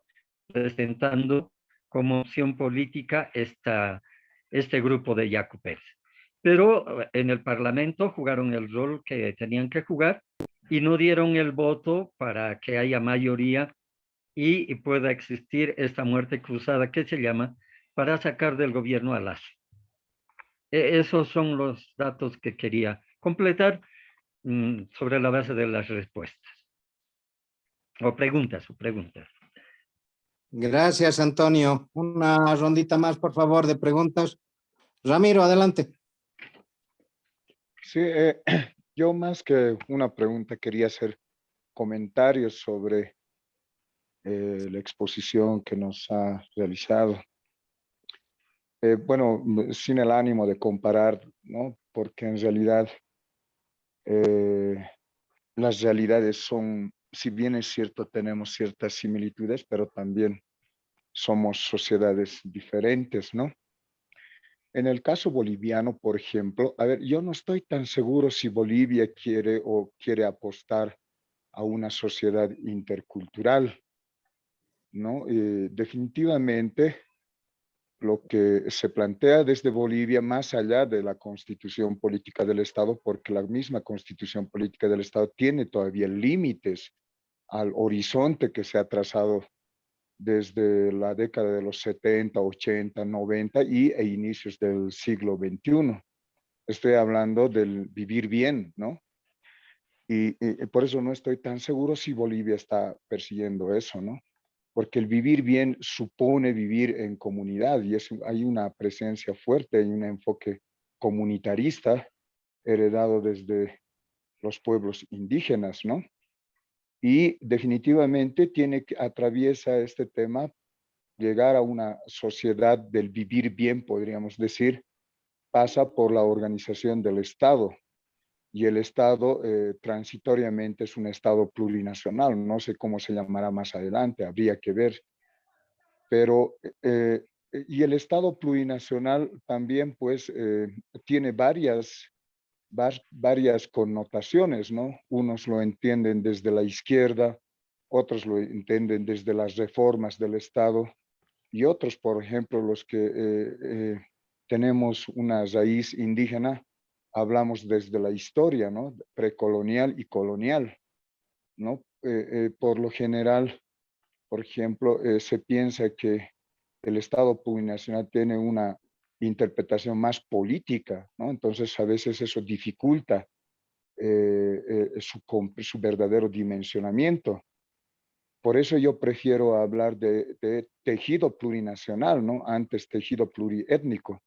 presentando como opción política este grupo de Yacu Pérez. Pero en el Parlamento jugaron el rol que tenían que jugar y no dieron el voto para que haya mayoría y pueda existir esta muerte cruzada que se llama para sacar del gobierno a Lazo. Esos son los datos que quería completar sobre la base de las respuestas. O preguntas. Gracias, Antonio. Una rondita más, por favor, de preguntas. Ramiro, adelante. Sí, yo más que una pregunta quería hacer comentarios sobre la exposición que nos ha realizado. Bueno, sin el ánimo de comparar, ¿no? Porque en realidad las realidades son, si bien es cierto, tenemos ciertas similitudes, pero también somos sociedades diferentes, ¿no? En el caso boliviano, por ejemplo, a ver, yo no estoy tan seguro si Bolivia quiere apostar a una sociedad intercultural, ¿no? Definitivamente lo que se plantea desde Bolivia, más allá de la constitución política del Estado, porque la misma constitución política del Estado tiene todavía límites al horizonte que se ha trazado desde la década de los 70, 80, 90 e inicios del siglo XXI. Estoy hablando del vivir bien, ¿no? Y por eso no estoy tan seguro si Bolivia está persiguiendo eso, ¿no? Porque el vivir bien supone vivir en comunidad y hay una presencia fuerte, hay un enfoque comunitarista heredado desde los pueblos indígenas, ¿no? Y definitivamente atraviesa este tema llegar a una sociedad del vivir bien, podríamos decir, pasa por la organización del Estado. Y el Estado transitoriamente es un Estado plurinacional, no sé cómo se llamará más adelante, habría que ver. Pero, y el Estado plurinacional también pues tiene varias connotaciones, ¿no? Unos lo entienden desde la izquierda, otros lo entienden desde las reformas del Estado y otros, por ejemplo, los que tenemos una raíz indígena, hablamos desde la historia, ¿no? Precolonial y colonial, ¿no? Por lo general, por ejemplo, se piensa que el Estado plurinacional tiene una interpretación más política, ¿no? Entonces, a veces eso dificulta su verdadero dimensionamiento. Por eso yo prefiero hablar de tejido plurinacional, ¿no? Antes tejido pluriétnico.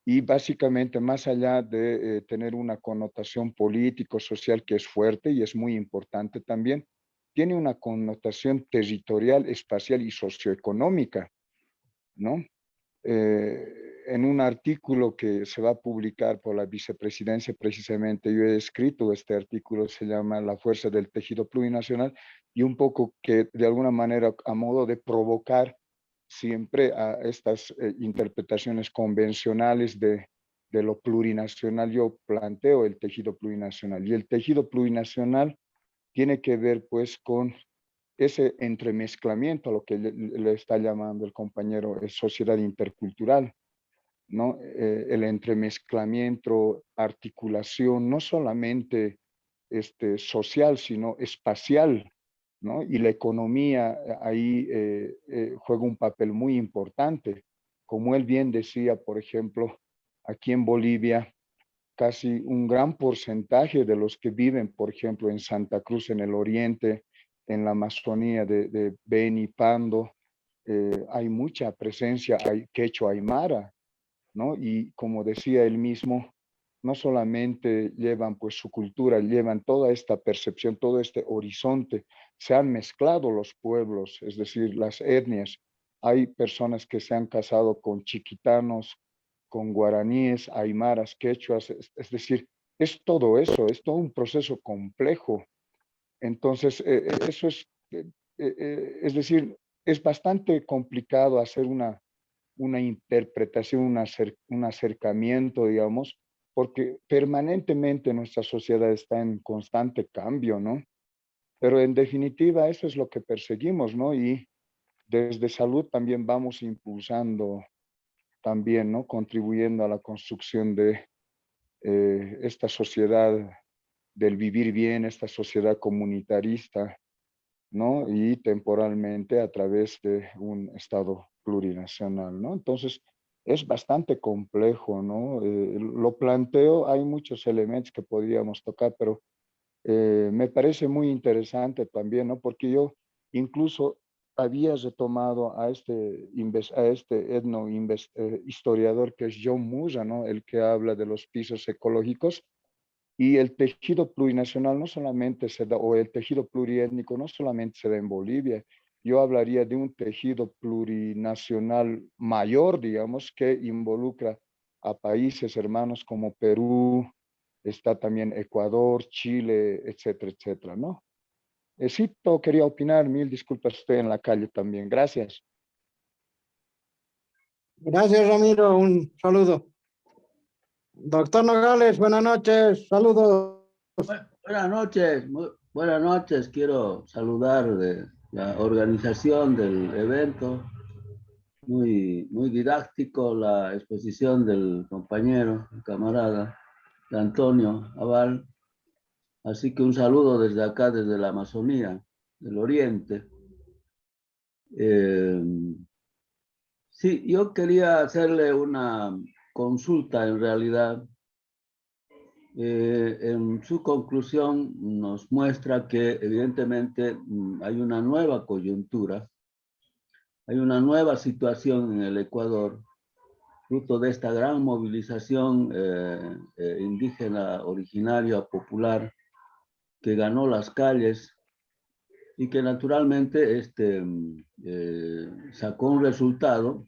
Y básicamente, más allá de tener una connotación político-social que es fuerte y es muy importante también, tiene una connotación territorial, espacial y socioeconómica, ¿no? En un artículo que se va a publicar por la vicepresidencia, precisamente yo he escrito este artículo, se llama La fuerza del tejido plurinacional, y un poco que de alguna manera a modo de provocar siempre a estas interpretaciones convencionales de lo plurinacional, yo planteo el tejido plurinacional. Y el tejido plurinacional tiene que ver pues con ese entremezclamiento, a lo que le está llamando el compañero sociedad intercultural, ¿no? El entremezclamiento, articulación, no solamente social, sino espacial, ¿no? Y la economía ahí juega un papel muy importante. Como él bien decía, por ejemplo, aquí en Bolivia, casi un gran porcentaje de los que viven, por ejemplo, en Santa Cruz, en el oriente, en la Amazonía de Beni, Pando, hay mucha presencia, hay quechua aymara, ¿no? Y como decía él mismo, no solamente llevan pues su cultura, llevan toda esta percepción, todo este horizonte. Se han mezclado los pueblos, es decir, las etnias. Hay personas que se han casado con chiquitanos, con guaraníes, aymaras, quechuas, es decir, es todo eso, es todo un proceso complejo. Entonces, eso es decir, es bastante complicado hacer una interpretación, un acercamiento, digamos, porque permanentemente nuestra sociedad está en constante cambio, ¿no? Pero en definitiva, eso es lo que perseguimos, ¿no? Y desde salud también vamos impulsando, también, ¿no? Contribuyendo a la construcción de esta sociedad del vivir bien, esta sociedad comunitarista, ¿no? Y temporalmente a través de un Estado plurinacional, ¿no? Entonces, es bastante complejo, ¿no? Lo planteo, hay muchos elementos que podríamos tocar, pero me parece muy interesante también, ¿no? Porque yo incluso había retomado a este historiador que es John Musa, ¿no? El que habla de los pisos ecológicos, y el tejido plurinacional no solamente se da, o el tejido pluriétnico no solamente se da en Bolivia. Yo hablaría de un tejido plurinacional mayor, digamos, que involucra a países hermanos como Perú, está también Ecuador, Chile, etcétera, etcétera, ¿no? Cito, quería opinar, mil disculpas, estoy en la calle también. Gracias. Gracias, Ramiro. Un saludo. Doctor Nogales, buenas noches. Saludos. Buenas noches, buenas noches. Quiero saludar de la organización del evento. Muy didáctico la exposición del compañero, el camarada de Antonio Aval. Así que un saludo desde acá, desde la Amazonía, del Oriente. Sí, yo quería hacerle una consulta en realidad. En su conclusión nos muestra que evidentemente hay una nueva coyuntura, hay una nueva situación en el Ecuador, fruto de esta gran movilización indígena, originaria, popular, que ganó las calles y que naturalmente sacó un resultado.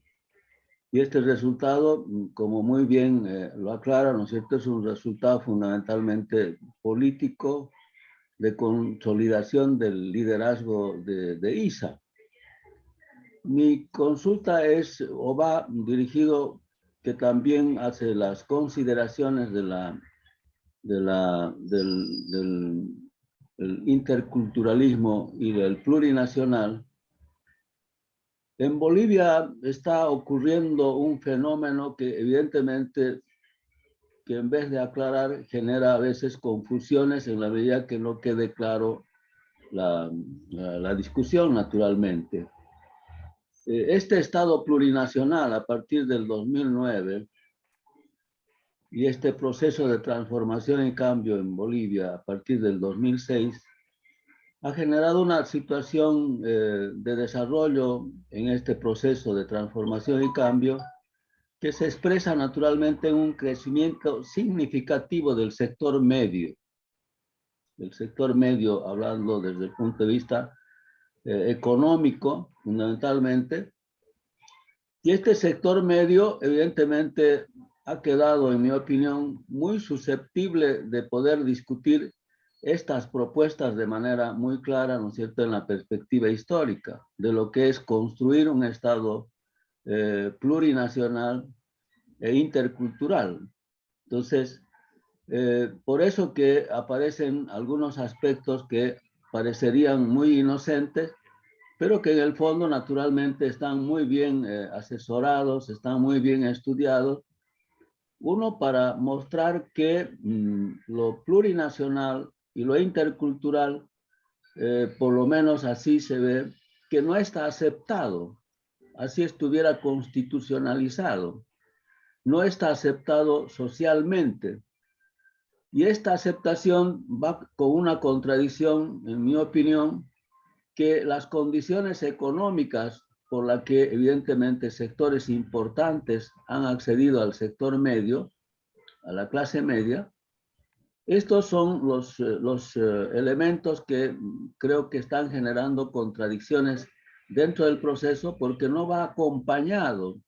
Y este resultado, como muy bien lo aclara, ¿no es cierto?, es un resultado fundamentalmente político de consolidación del liderazgo de ISA. Mi consulta es, o va dirigido, que también hace las consideraciones del interculturalismo y del plurinacional. En Bolivia está ocurriendo un fenómeno que evidentemente, que en vez de aclarar, genera a veces confusiones en la medida que no quede claro la discusión, naturalmente. Este Estado plurinacional a partir del 2009 y este proceso de transformación y cambio en Bolivia a partir del 2006 ha generado una situación de desarrollo en este proceso de transformación y cambio que se expresa naturalmente en un crecimiento significativo del sector medio. El sector medio, hablando desde el punto de vista económico, fundamentalmente. Y este sector medio, evidentemente, ha quedado, en mi opinión, muy susceptible de poder discutir estas propuestas de manera muy clara, ¿no es cierto?, en la perspectiva histórica de lo que es construir un Estado plurinacional e intercultural. Entonces, por eso que aparecen algunos aspectos que parecerían muy inocentes, pero que en el fondo naturalmente están muy bien asesorados, están muy bien estudiados. Uno, para mostrar que lo plurinacional y lo intercultural, por lo menos así se ve, que no está aceptado, así estuviera constitucionalizado, no está aceptado socialmente. Y esta aceptación va con una contradicción, en mi opinión, que las condiciones económicas por las que evidentemente sectores importantes han accedido al sector medio, a la clase media, estos son los elementos que creo que están generando contradicciones dentro del proceso, porque no va acompañado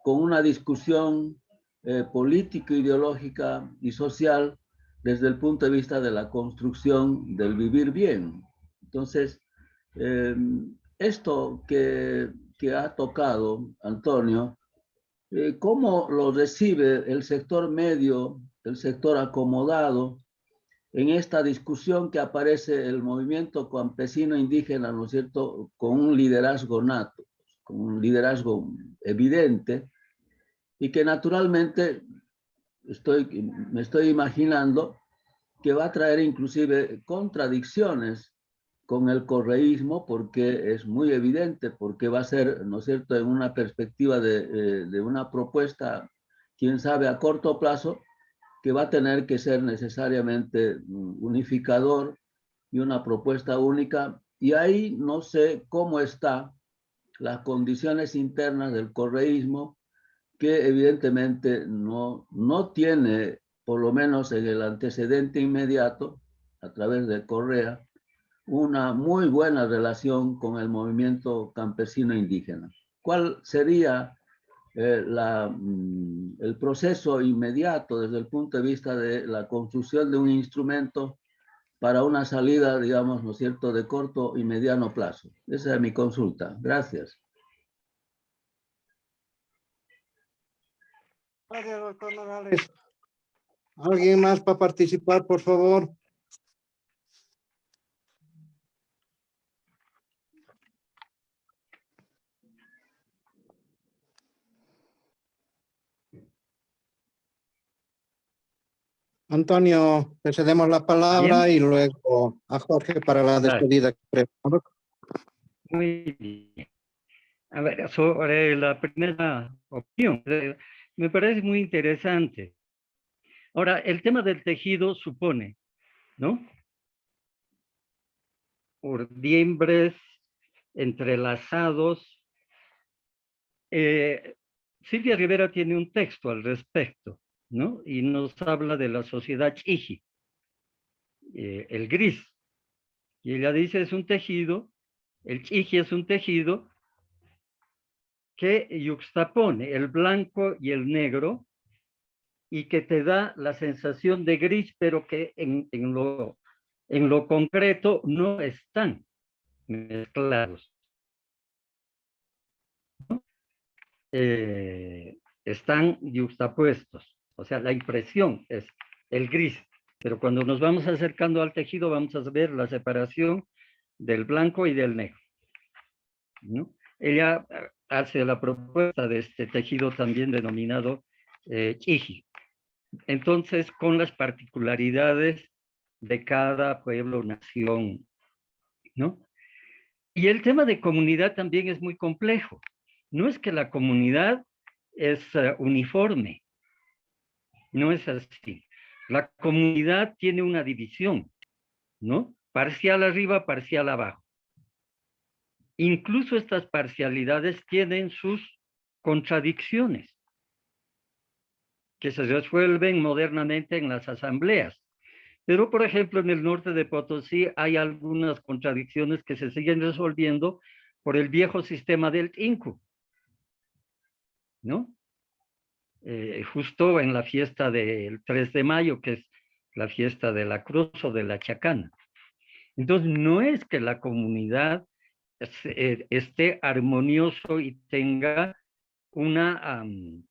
con una discusión política, ideológica y social desde el punto de vista de la construcción del vivir bien. Entonces, esto que ha tocado Antonio, ¿cómo lo recibe el sector medio, el sector acomodado, en esta discusión que aparece el movimiento campesino indígena, ¿no es cierto?, con un liderazgo nato, con un liderazgo evidente, y que naturalmente me estoy imaginando que va a traer inclusive contradicciones con el correísmo, porque es muy evidente, porque va a ser, ¿no es cierto?, en una perspectiva de una propuesta, quién sabe, a corto plazo, que va a tener que ser necesariamente unificador y una propuesta única. Y ahí no sé cómo están las condiciones internas del correísmo, que evidentemente no tiene, por lo menos en el antecedente inmediato, a través de Correa, una muy buena relación con el movimiento campesino indígena. ¿Cuál sería el proceso inmediato desde el punto de vista de la construcción de un instrumento para una salida, digamos, ¿no es cierto?, de corto y mediano plazo? Esa es mi consulta. Gracias. Gracias, doctor Nogales. ¿Alguien más para participar, por favor? Antonio, te cedemos la palabra. Bien. Y luego a Jorge para la despedida. Muy bien. A ver, sobre la primera opinión, me parece muy interesante. Ahora, el tema del tejido supone, ¿no? Urdiembres entrelazados. Silvia Rivera tiene un texto al respecto, ¿no? Y nos habla de la sociedad chiji, el gris. Y ella dice, es un tejido, el chiji es un tejido que yuxtapone el blanco y el negro y que te da la sensación de gris, pero que en lo concreto no están mezclados. ¿No? Están yuxtapuestos, o sea, la impresión es el gris, pero cuando nos vamos acercando al tejido vamos a ver la separación del blanco y del negro, ¿no? Ella hace la propuesta de este tejido también denominado chiji. Entonces, con las particularidades de cada pueblo, nación, ¿no? Y el tema de comunidad también es muy complejo. No es que la comunidad es uniforme, no es así. La comunidad tiene una división, ¿no? Parcial arriba, parcial abajo. Incluso estas parcialidades tienen sus contradicciones que se resuelven modernamente en las asambleas. Pero, por ejemplo, en el norte de Potosí hay algunas contradicciones que se siguen resolviendo por el viejo sistema del INCU, ¿no? Justo en la fiesta del 3 de mayo, que es la fiesta de la Cruz o de la Chacana. Entonces, no es que la comunidad esté armonioso y tenga un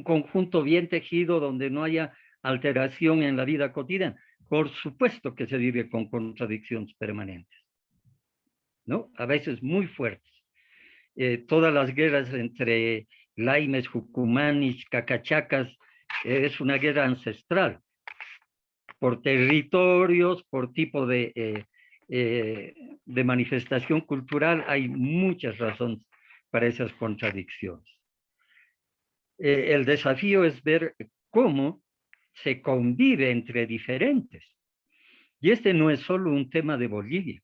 conjunto bien tejido donde no haya alteración en la vida cotidiana. Por supuesto que se vive con contradicciones permanentes, ¿no? A veces muy fuertes. Todas las guerras entre laimes, jucumanis, cacachacas, es una guerra ancestral, por territorios, por tipo de manifestación cultural, hay muchas razones para esas contradicciones. El desafío es ver cómo se convive entre diferentes. Y este no es solo un tema de Bolivia,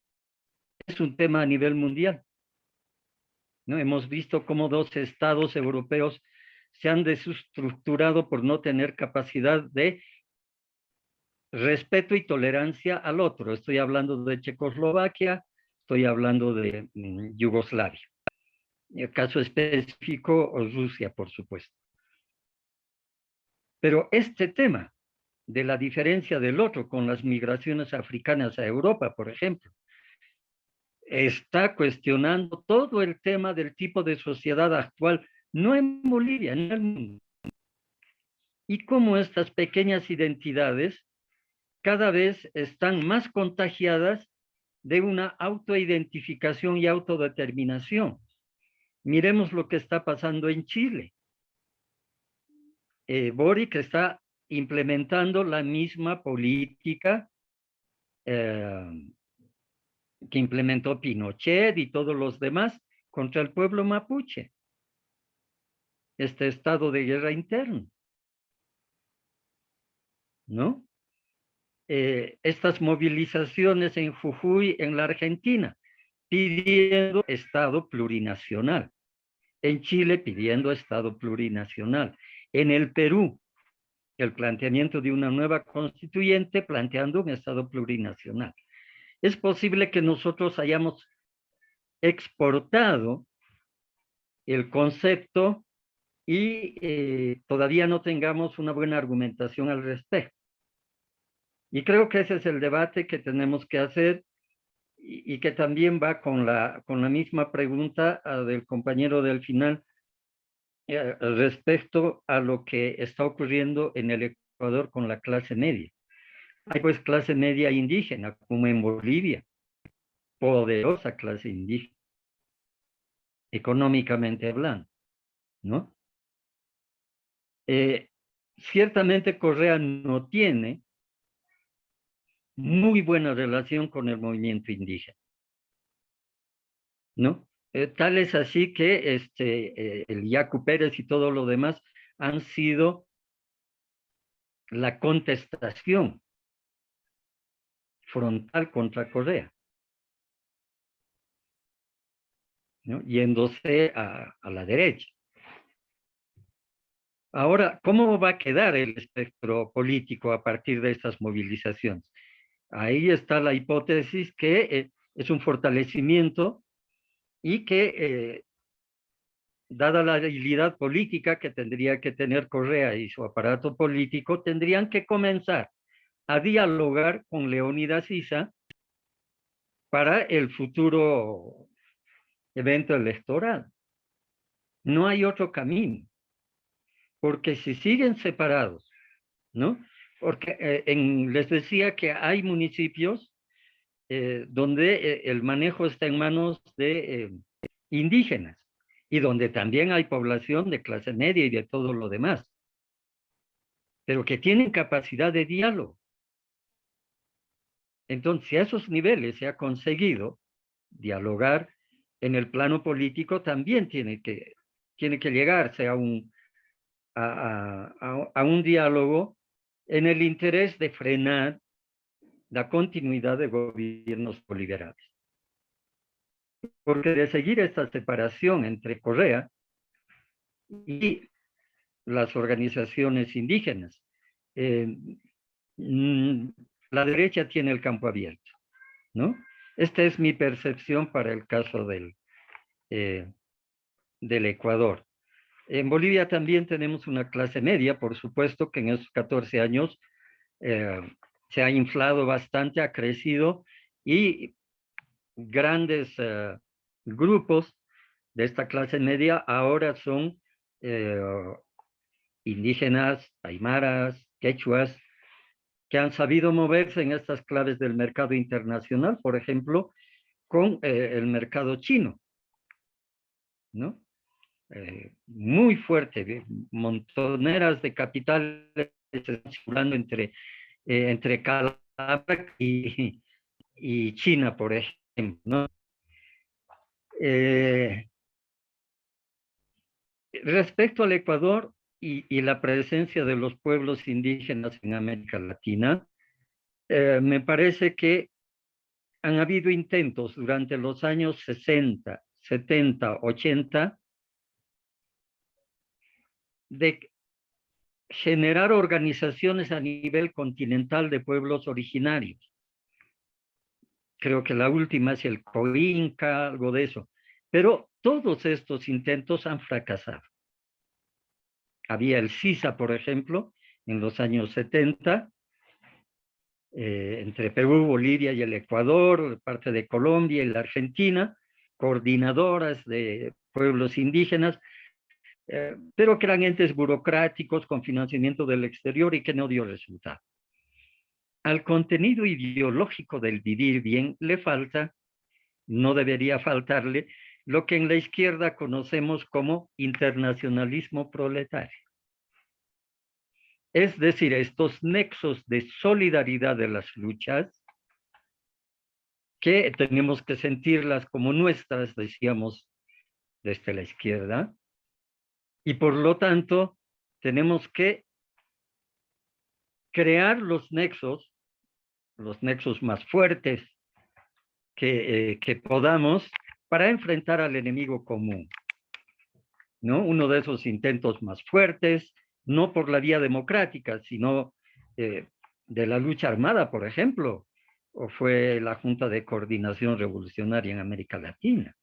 es un tema a nivel mundial, ¿no? Hemos visto cómo 2 estados europeos se han desestructurado por no tener capacidad de respeto y tolerancia al otro. Estoy hablando de Checoslovaquia, estoy hablando de Yugoslavia. En el caso específico, Rusia, por supuesto. Pero este tema de la diferencia del otro con las migraciones africanas a Europa, por ejemplo, está cuestionando todo el tema del tipo de sociedad actual, no en Bolivia, en el mundo. Y cómo estas pequeñas identidades cada vez están más contagiadas de una autoidentificación y autodeterminación. Miremos lo que está pasando en Chile. Boric está implementando la misma política que implementó Pinochet y todos los demás contra el pueblo mapuche. Este estado de guerra interna, ¿no? Estas movilizaciones en Jujuy, en la Argentina, pidiendo Estado plurinacional. En Chile, pidiendo Estado plurinacional. En el Perú, el planteamiento de una nueva constituyente planteando un Estado plurinacional. Es posible que nosotros hayamos exportado el concepto y todavía no tengamos una buena argumentación al respecto. Y creo que ese es el debate que tenemos que hacer y que también va con la misma pregunta del compañero del final respecto a lo que está ocurriendo en el Ecuador con la clase media. Hay pues clase media indígena, como en Bolivia, poderosa clase indígena, económicamente hablando, ¿no? Ciertamente Correa no tiene muy buena relación con el movimiento indígena, ¿no? Tal es así que el Yacu Pérez y todo lo demás han sido la contestación frontal contra Correa, ¿no? Yéndose a la derecha. Ahora, ¿cómo va a quedar el espectro político a partir de estas movilizaciones? Ahí está la hipótesis que es un fortalecimiento y que, dada la debilidad política que tendría que tener Correa y su aparato político, tendrían que comenzar a dialogar con Leónidas Issa para el futuro evento electoral. No hay otro camino, porque si siguen separados, ¿no? Porque les decía que hay municipios donde el manejo está en manos de indígenas y donde también hay población de clase media y de todo lo demás, pero que tienen capacidad de diálogo. Entonces, si a esos niveles se ha conseguido dialogar en el plano político, también tiene que llegarse a un diálogo en el interés de frenar la continuidad de gobiernos coliberales. Porque de seguir esta separación entre Correa y las organizaciones indígenas, la derecha tiene el campo abierto, ¿no? Esta es mi percepción para el caso del Ecuador. En Bolivia también tenemos una clase media, por supuesto que en esos 14 años se ha inflado bastante, ha crecido y grandes grupos de esta clase media ahora son indígenas, aymaras, quechuas, que han sabido moverse en estas claves del mercado internacional, por ejemplo, con el mercado chino, ¿no? Muy fuerte, montoneras de capitales circulando entre Calabria y China, por ejemplo, ¿no? Respecto al Ecuador y la presencia de los pueblos indígenas en América Latina, me parece que han habido intentos durante los años 60, 70, 80 de generar organizaciones a nivel continental de pueblos originarios. Creo que la última es el COINCA, algo de eso. Pero todos estos intentos han fracasado. Había el CISA, por ejemplo, en los años 70, entre Perú, Bolivia y el Ecuador, parte de Colombia y la Argentina, coordinadoras de pueblos indígenas, pero que eran entes burocráticos con financiamiento del exterior y que no dio resultado. Al contenido ideológico del vivir bien le falta, no debería faltarle, lo que en la izquierda conocemos como internacionalismo proletario. Es decir, estos nexos de solidaridad de las luchas, que tenemos que sentirlas como nuestras, decíamos desde la izquierda, y por lo tanto tenemos que crear los nexos más fuertes que podamos para enfrentar al enemigo común, ¿no? Uno de esos intentos más fuertes, no por la vía democrática, sino de la lucha armada, por ejemplo, o fue la Junta de Coordinación Revolucionaria en América Latina.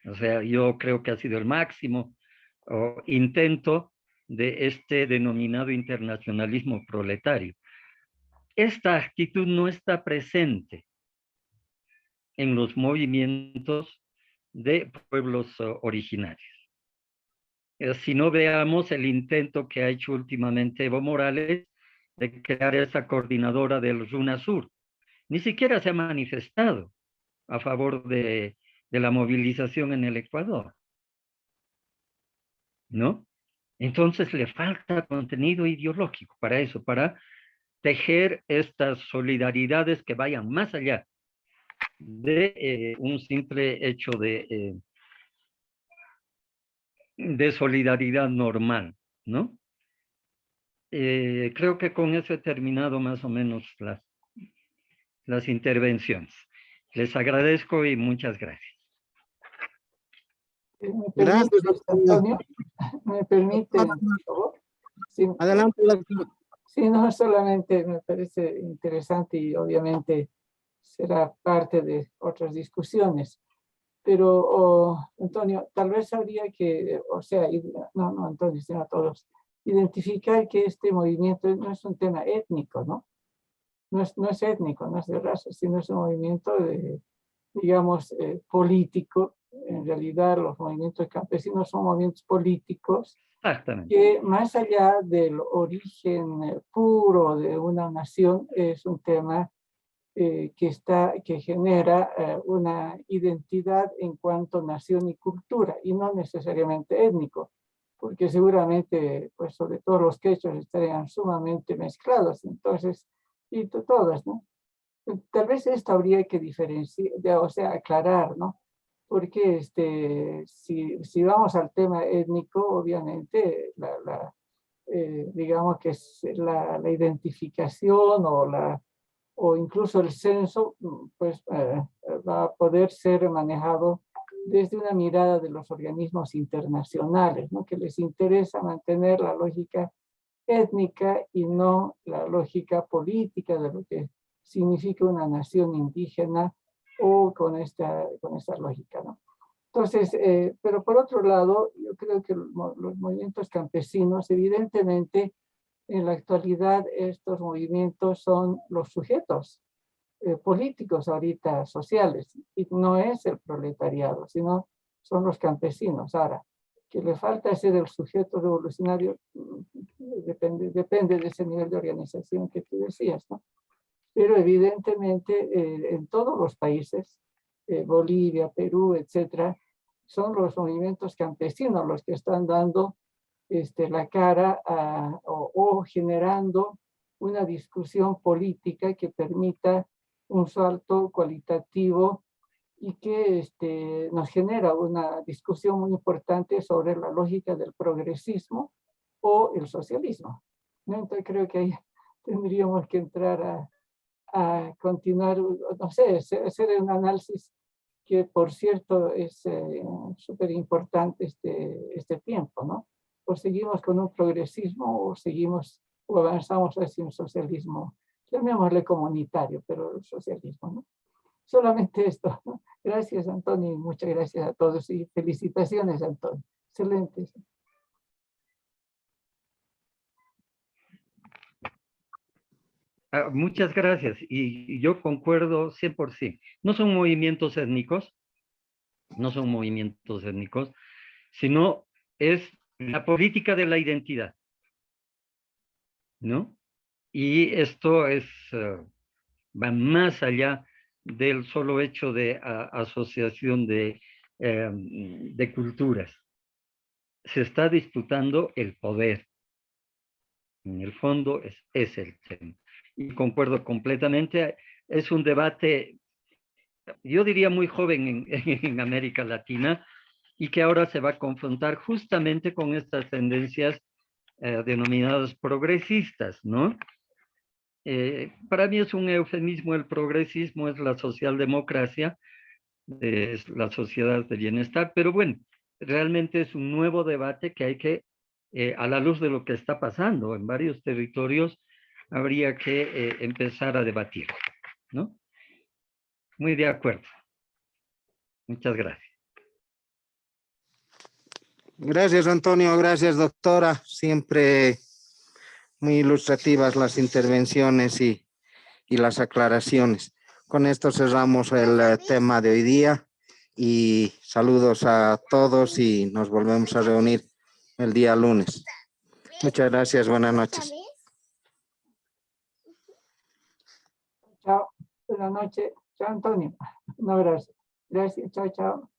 O sea, yo creo que ha sido el máximo intento de este denominado internacionalismo proletario. Esta actitud no está presente en los movimientos de pueblos originarios. Si no, veamos el intento que ha hecho últimamente Evo Morales de crear esa coordinadora del RUNASUR. Ni siquiera se ha manifestado a favor de la movilización en el Ecuador, ¿no? Entonces le falta contenido ideológico para eso, para tejer estas solidaridades que vayan más allá de un simple hecho de solidaridad normal, ¿no? Creo que con eso he terminado más o menos las intervenciones. Les agradezco y muchas gracias. ¿Me Gracias, permite, doctor. Antonio? ¿Me permite, por favor? Sí, Adelante, doctor. sí, no, solamente me parece interesante y obviamente será parte de otras discusiones. Pero, Antonio, tal vez habría que, o sea, no, Antonio, sino a todos, identificar que este movimiento no es un tema étnico, ¿no? No es étnico, no es de raza, sino es un movimiento de, digamos, político. En realidad, los movimientos campesinos son movimientos políticos Exactamente. que, más allá del origen puro de una nación, es un tema que genera una identidad en cuanto a nación y cultura, y no necesariamente étnico, porque seguramente, pues sobre todo los quechos estarían sumamente mezclados, entonces, y todas, ¿no? Tal vez esto habría que diferenciar, o sea, aclarar, ¿no? Porque si vamos al tema étnico, obviamente, digamos que es la identificación o incluso el censo, pues va a poder ser manejado desde una mirada de los organismos internacionales, ¿no? Que les interesa mantener la lógica étnica y no la lógica política de lo que significa una nación indígena o con esta lógica, ¿no? Entonces, pero por otro lado, yo creo que los movimientos campesinos, evidentemente, en la actualidad, estos movimientos son los sujetos políticos ahorita sociales, y no es el proletariado, sino son los campesinos. Ahora, que le falta ser el sujeto revolucionario, depende de ese nivel de organización que tú decías, ¿no? Pero evidentemente en todos los países, Bolivia, Perú, etcétera, son los movimientos campesinos los que están dando la cara o generando una discusión política que permita un salto cualitativo y que nos genera una discusión muy importante sobre la lógica del progresismo o el socialismo, ¿no? Entonces creo que ahí tendríamos que entrar a continuar, no sé, hacer un análisis que, por cierto, es súper importante este tiempo, ¿no? O seguimos con un progresismo o avanzamos hacia un socialismo, llamémosle comunitario, pero el socialismo, ¿no? Solamente esto, ¿no? Gracias, Antonio, y muchas gracias a todos y felicitaciones, Antonio. Excelentes. Muchas gracias. Y yo concuerdo 100%. No son movimientos étnicos, sino es la política de la identidad, ¿no? Y esto va más allá del solo hecho de asociación de culturas. Se está disputando el poder. En el fondo es el tema. Y concuerdo completamente. Es un debate, yo diría, muy joven en América Latina y que ahora se va a confrontar justamente con estas tendencias denominadas progresistas, ¿no? Para mí es un eufemismo el progresismo, es la socialdemocracia, es la sociedad de bienestar, pero bueno, realmente es un nuevo debate que hay que, a la luz de lo que está pasando en varios territorios, habría que empezar a debatir, ¿no? Muy de acuerdo. Muchas gracias. Gracias, Antonio. Gracias, doctora. Siempre muy ilustrativas las intervenciones y las aclaraciones. Con esto cerramos el tema de hoy día y saludos a todos y nos volvemos a reunir el día lunes. Muchas gracias. Buenas noches. Chao. Buenas noches. Chao, Antonio. Un abrazo. Gracias. Chao, chao.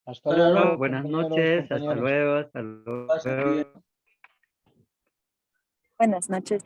Hasta luego. Buenas compañeros, noches. Hasta compañeras. luego. Hasta luego. Pasen bien. Buenas noches.